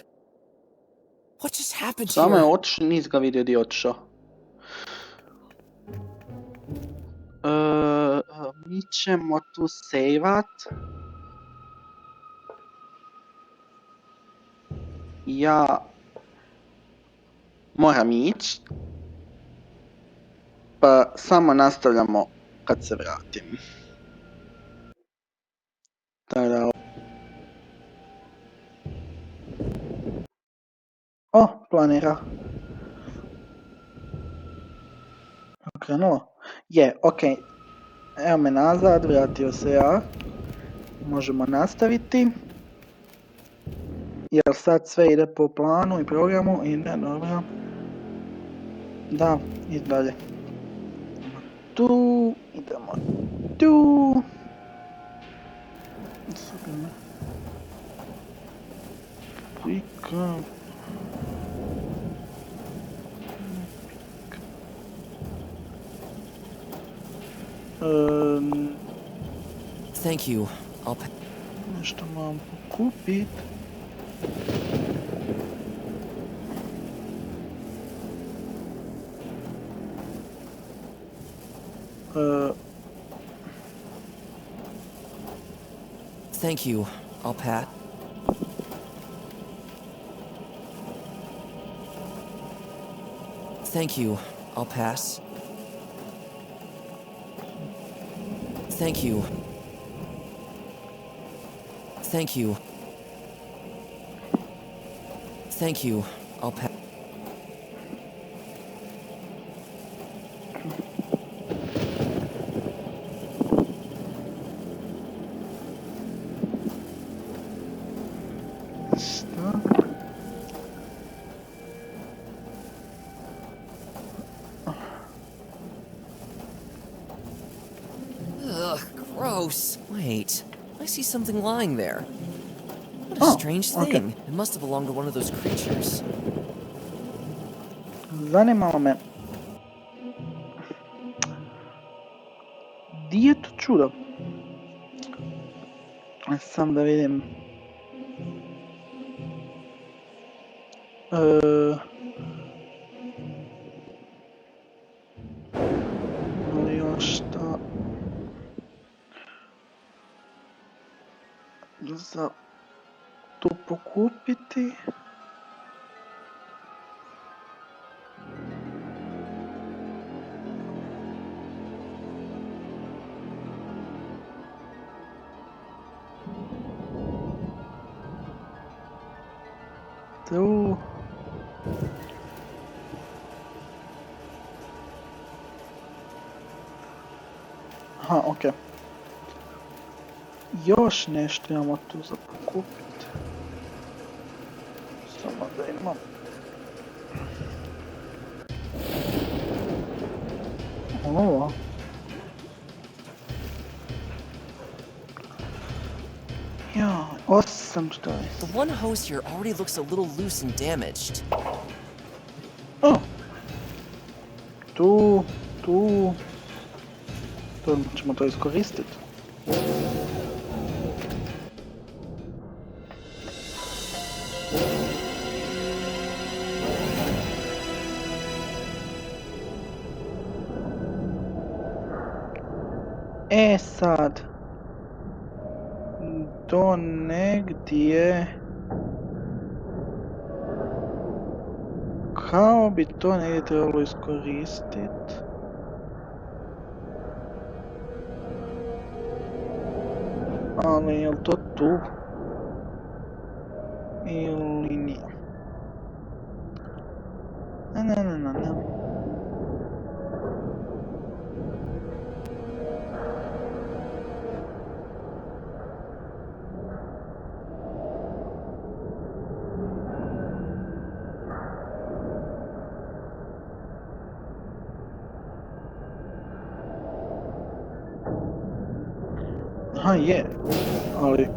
What just happened Samo je here? otišao, nis ga vidio gdje je otišao. Mi ćemo tu sejvat. Ja moram ići. Pa samo nastavljamo kad se vratim. Tada. O, planira. Okrenulo? Je, okej. Evo me nazad, vratio se ja. Možemo nastaviti. Jer sad sve ide po planu i programu, ide dobro. Da, i dalje. Tu, idemo tu. Pika. Thank you. I'll pay. Nešto moram pokupit. Thank you. I'll pat. Thank you. I'll pass. Thank you. Thank you. Thank you. I'll pass. Šta? Ugh, gross. Wait, I see something lying there. What a Oh, strange okay. thing. It must have belonged to one of those creatures. Zanimalo me. Di je to čudo? Sam da vidim. Ali još šta? Za to pokupiti. Tu. Aha, okej. Još nešto imamo tu za pokupiti. Samo da imam. Ovo. Ja, 800. The one hose here already looks a little loose and damaged. O! Tu. To ćemo to iskoristiti. E sad, to negdje, kao bi to negdje trebalo iskoristiti. Ali je li to tu? Ili nije? Ne. Aha, je, ali...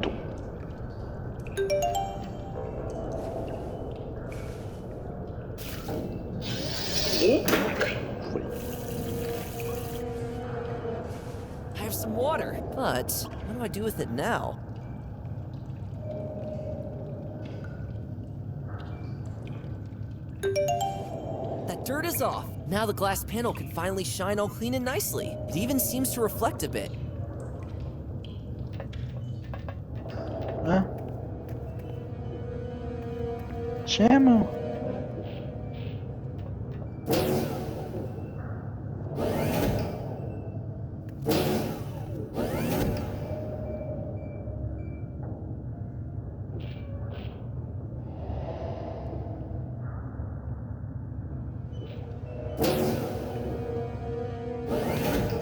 tu. I have some water, but what do I do with it now? That dirt is off. Now the glass panel can finally shine all clean and nicely. It even seems to reflect a bit. Čemu?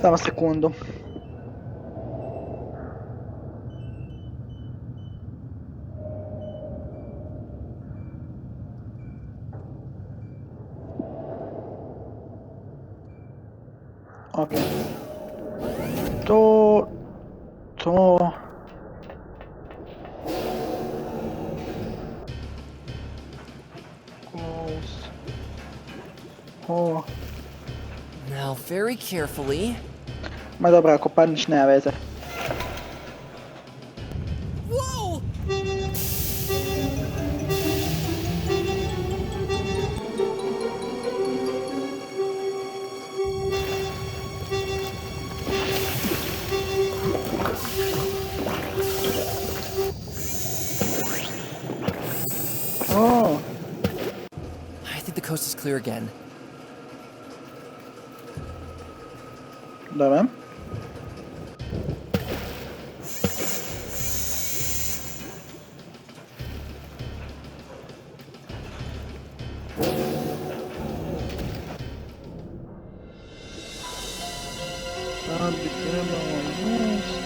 Samo sekundu. Ok. To... Close. Oh. Now, very carefully. Ma dobra, ako padneš, nema veze. Whoa! Oh. I think the coast is clear again. Dobra. Sad bi trebalo most.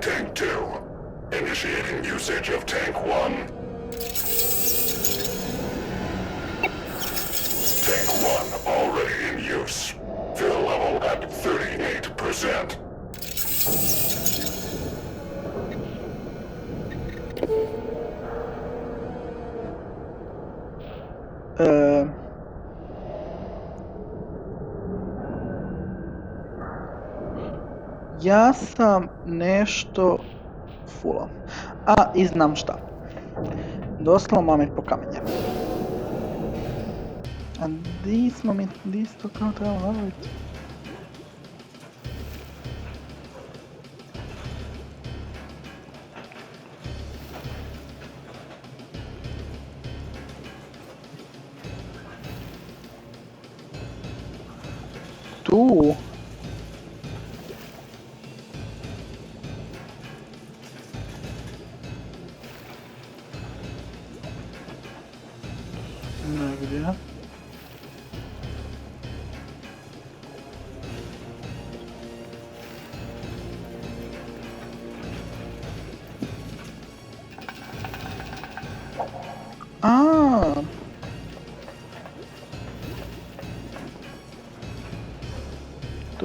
Tank 2. Initiating usage of Tank 1. Tank 1 already in use. Fill level at 38%. Ja sam nešto fulao. A, i znam šta. Doslovno mam po kamenje. A di smo mi, di to kao trebamo nabaviti?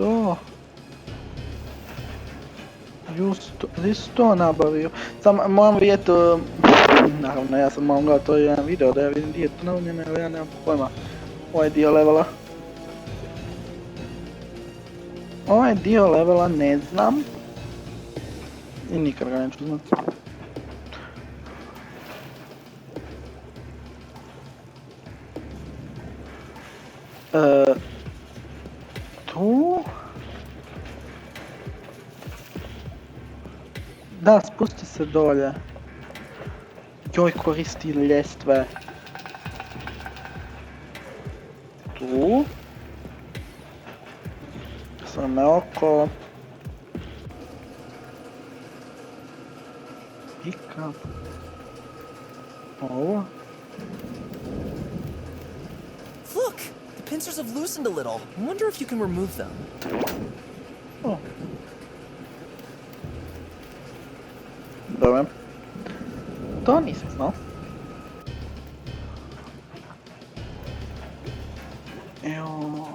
to? Justo, gdje si to nabavio? Sam moram vidjeti, naravno ja sam malo gledao to jedan video da ja vidim gdje je to nabavljeno, ali ja nemam pojma. Ovaj dio levela. Ovaj dio levela ne znam. I nikad ga neću znati. Tu? Da, spusti se dolje. Joj, koristi ljestve. Tu. Sam me oko. Pika. Ovo. Look! The pincers have loosened a little. I wonder if you can remove them. Oh. Dobro. To nisam znao. Evo.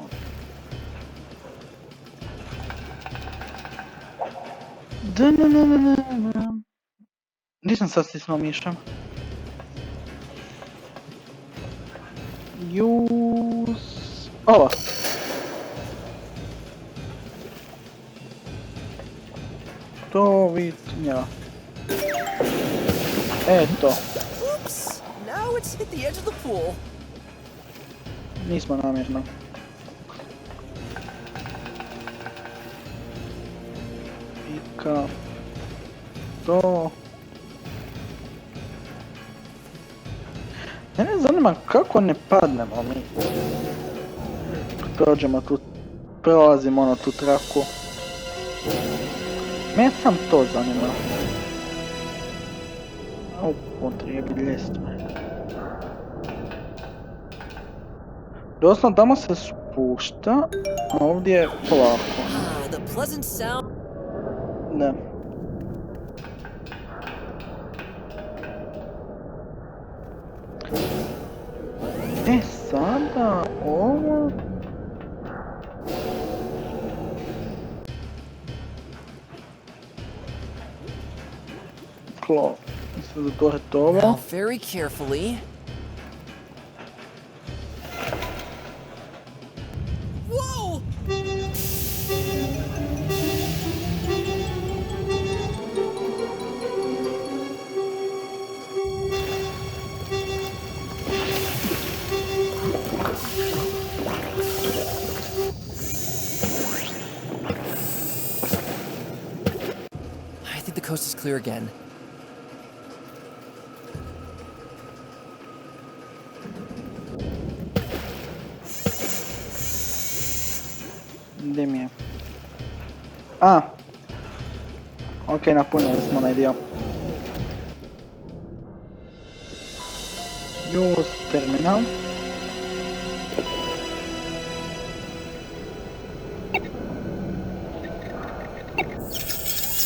Gdje sam sad stisnuo mišem? Use... Ovo. To vitnja. Eto. Oops! Now it's hit the edge of the pool. Nismo namjerno. Pika. To. Mene zanima kako ne padnemo mi. Prođemo tu, prolazimo ono tu traku. Mene sam to zanima. Upotrijebi ljestve. Doslovno tamo se spušta, a ovdje je polako. The pleasant sound. Ne. E sada ovo... Klo. Mislim da to je to ovo. Now very carefully. Whoa! I think the coast is clear again. Gdje mi je? A! Ok, napunili smo onaj dio. Use terminal.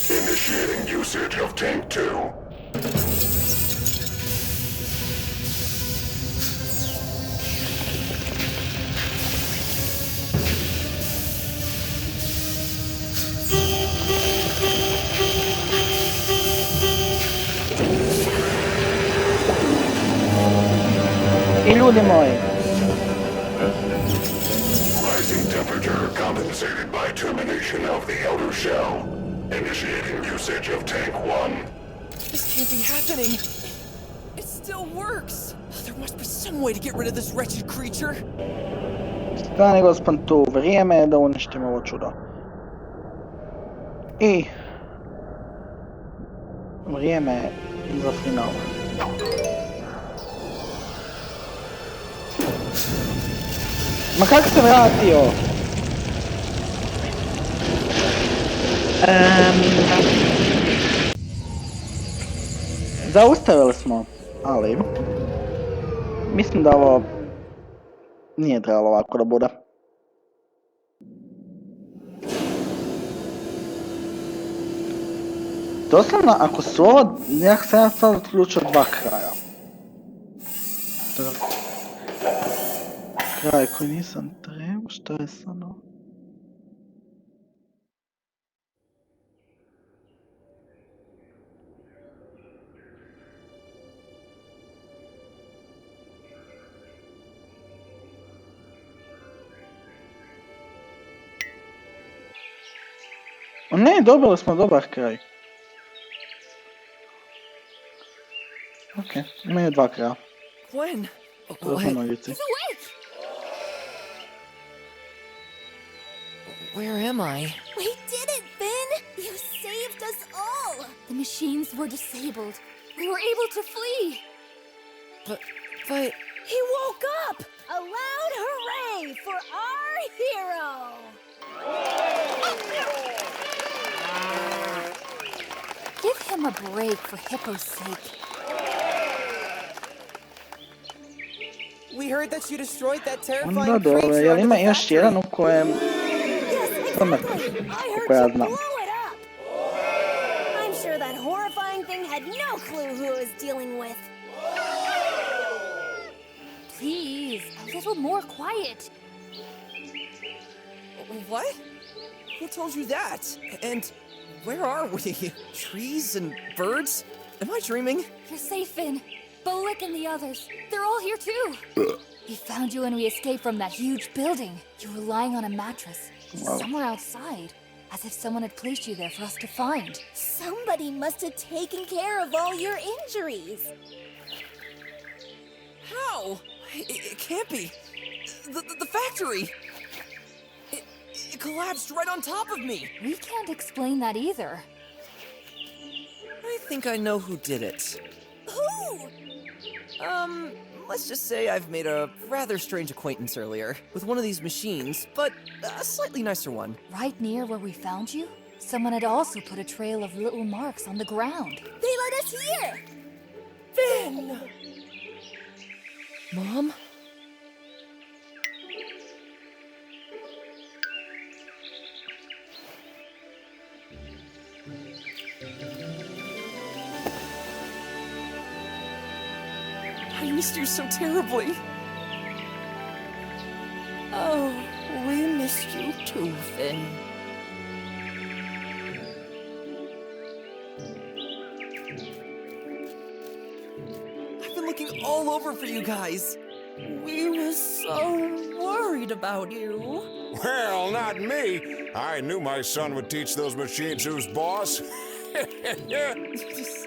Initiating usage of tank 2. I ljudi moji. Rising temperature compensated by termination of the outer shell. Initiating usage of tank 1. This can't be happening. It still works. There must be some way to get rid of this wretched creature. Stani gospod tu, vrijeme je da uništimo ovo čudo. I... vrijeme je za final. Ma kako se vratio? Zaustavili smo, ali... mislim da ovo... nije trebalo ovako da bude. Doslovno, ako su ovo... ja sam sad odključio dva kraja. Kraj koji nisam trebao, što je sad ovo? O ne, dobili smo dobar kraj. Ok, imaju 2 kraja. Gwen! To smo novici. He's awake! Where am I? We did it, Finn! You saved us all! The machines were disabled. We were able to flee. But... He woke up! A loud hooray for our hero! Give him a break for Hippo's sake. We heard that you destroyed that Onda terrifying dobro, creature jel under ima the još factory. jedan u kojem... Yes, Pametno, exactly! I heard koliko ja you znam. blow it up! I'm sure that horrifying thing had no clue who it was dealing with. Please, a little more quiet. What? Who told you that? And where are we? Trees and birds? Am I dreaming? You're safe, Finn. Bolik and the others, they're all here too. We found you when we escaped from that huge building. You were lying on a mattress, somewhere outside, as if someone had placed you there for us to find. Somebody must have taken care of all your injuries. How? It can't be. The factory! It collapsed right on top of me! We can't explain that either. I think I know who did it. Who? Let's just say I've made a rather strange acquaintance earlier with one of these machines, but a slightly nicer one. Right near where we found you, someone had also put a trail of little marks on the ground. They let us here! Finn! Mom? I missed you so terribly. Oh, we missed you too, Finn. I've been looking all over for you guys. We were so worried about you. Well, not me. I knew my son would teach those machines who's boss.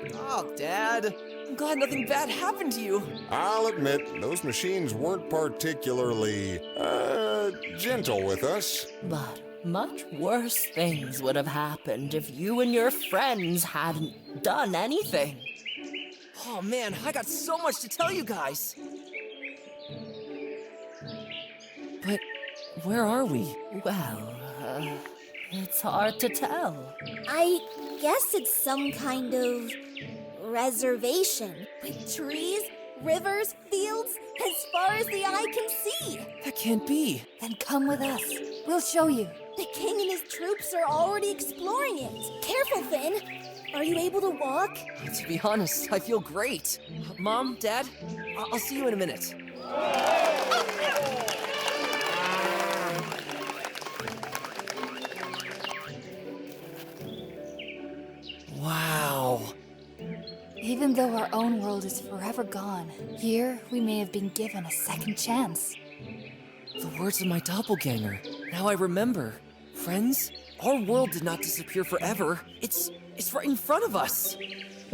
Stop, Dad. I'm glad nothing bad happened to you. I'll admit, those machines weren't particularly, gentle with us. But much worse things would have happened if you and your friends hadn't done anything. Oh man, I got so much to tell you guys. But where are we? Well, it's hard to tell. I guess it's some kind of reservation with trees, rivers, fields, as far as the eye can see. That can't be. Then come with us. We'll show you. The king and his troops are already exploring it. Careful, Finn. Are you able to walk? To be honest, I feel great. Mom, Dad, I'll see you in a minute. Wow. Even though our own world is forever gone, here we may have been given a second chance. The words of my doppelganger. Now I remember. Friends, our world did not disappear forever. It's right in front of us.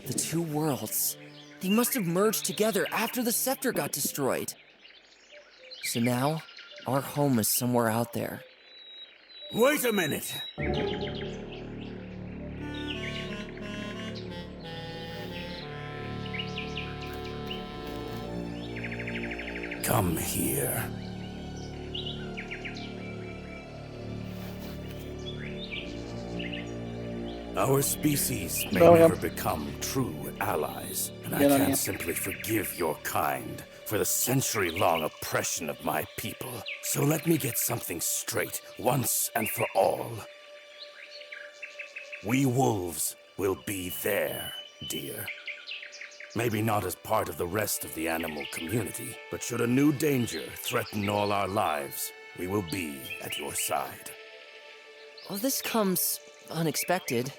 The two worlds. They must have merged together after the scepter got destroyed. So now, our home is somewhere out there. Wait a minute. Come here. Our species may never become true allies, and I can't simply forgive your kind for the century-long oppression of my people. So let me get something straight once and for all. We wolves will be there, dear. Maybe not as part of the rest of the animal community, but should a new danger threaten all our lives, we will be at your side. Well, this comes unexpected.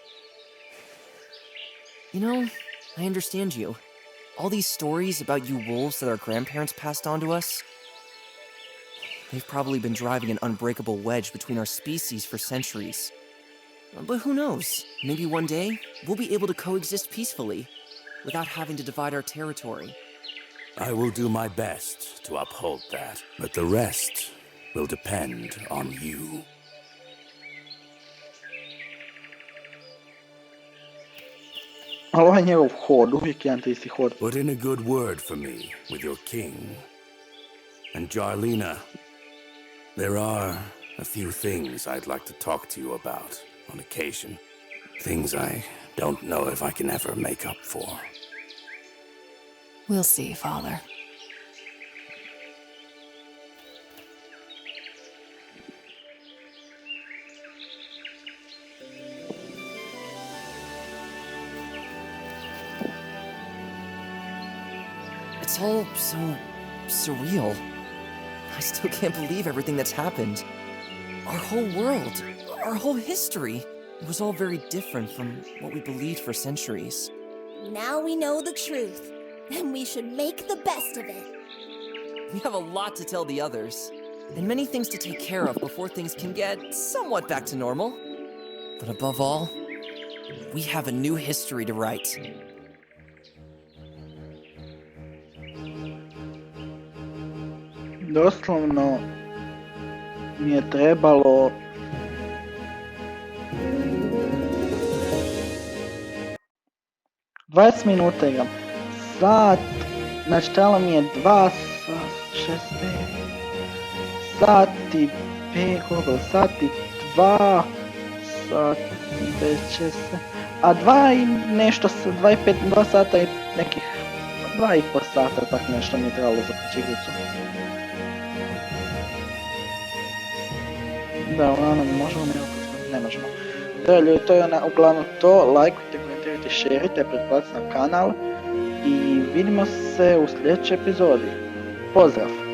You know, I understand you. All these stories about you wolves that our grandparents passed on to us, they've probably been driving an unbreakable wedge between our species for centuries. But who knows? Maybe one day, we'll be able to coexist peacefully, without having to divide our territory. I will do my best to uphold that, but the rest will depend on you. Ali ovaj njegov hod, uvijek jedan te isti hod. Put in a good word for me with your king. And Jarlina, there are a few things I'd like to talk to you about on occasion. Things I don't know if I can ever make up for. We'll see, Father. It's all so surreal. I still can't believe everything that's happened. Our whole world, our whole history, it was all very different from what we believed for centuries. Now we know the truth, and we should make the best of it. We have a lot to tell the others, and many things to take care of before things can get somewhat back to normal. But above all, we have a new history to write. Doslovno mi je trebalo dvadeset minuta igram. Sat, znači trebalo mi je 2 sati 5, koliko sati 2 sati 6, a 2 i nešto, 2 sata i nekih 2,5 sata, tak nešto mi je trebalo za igricu. Da, uglavnom možemo mi ne možemo. Da, ljudi, to je uglavnom to, lajkujte, komentirajte, šerite, pretplatite na kanal i vidimo se u sljedećoj epizodi. Pozdrav!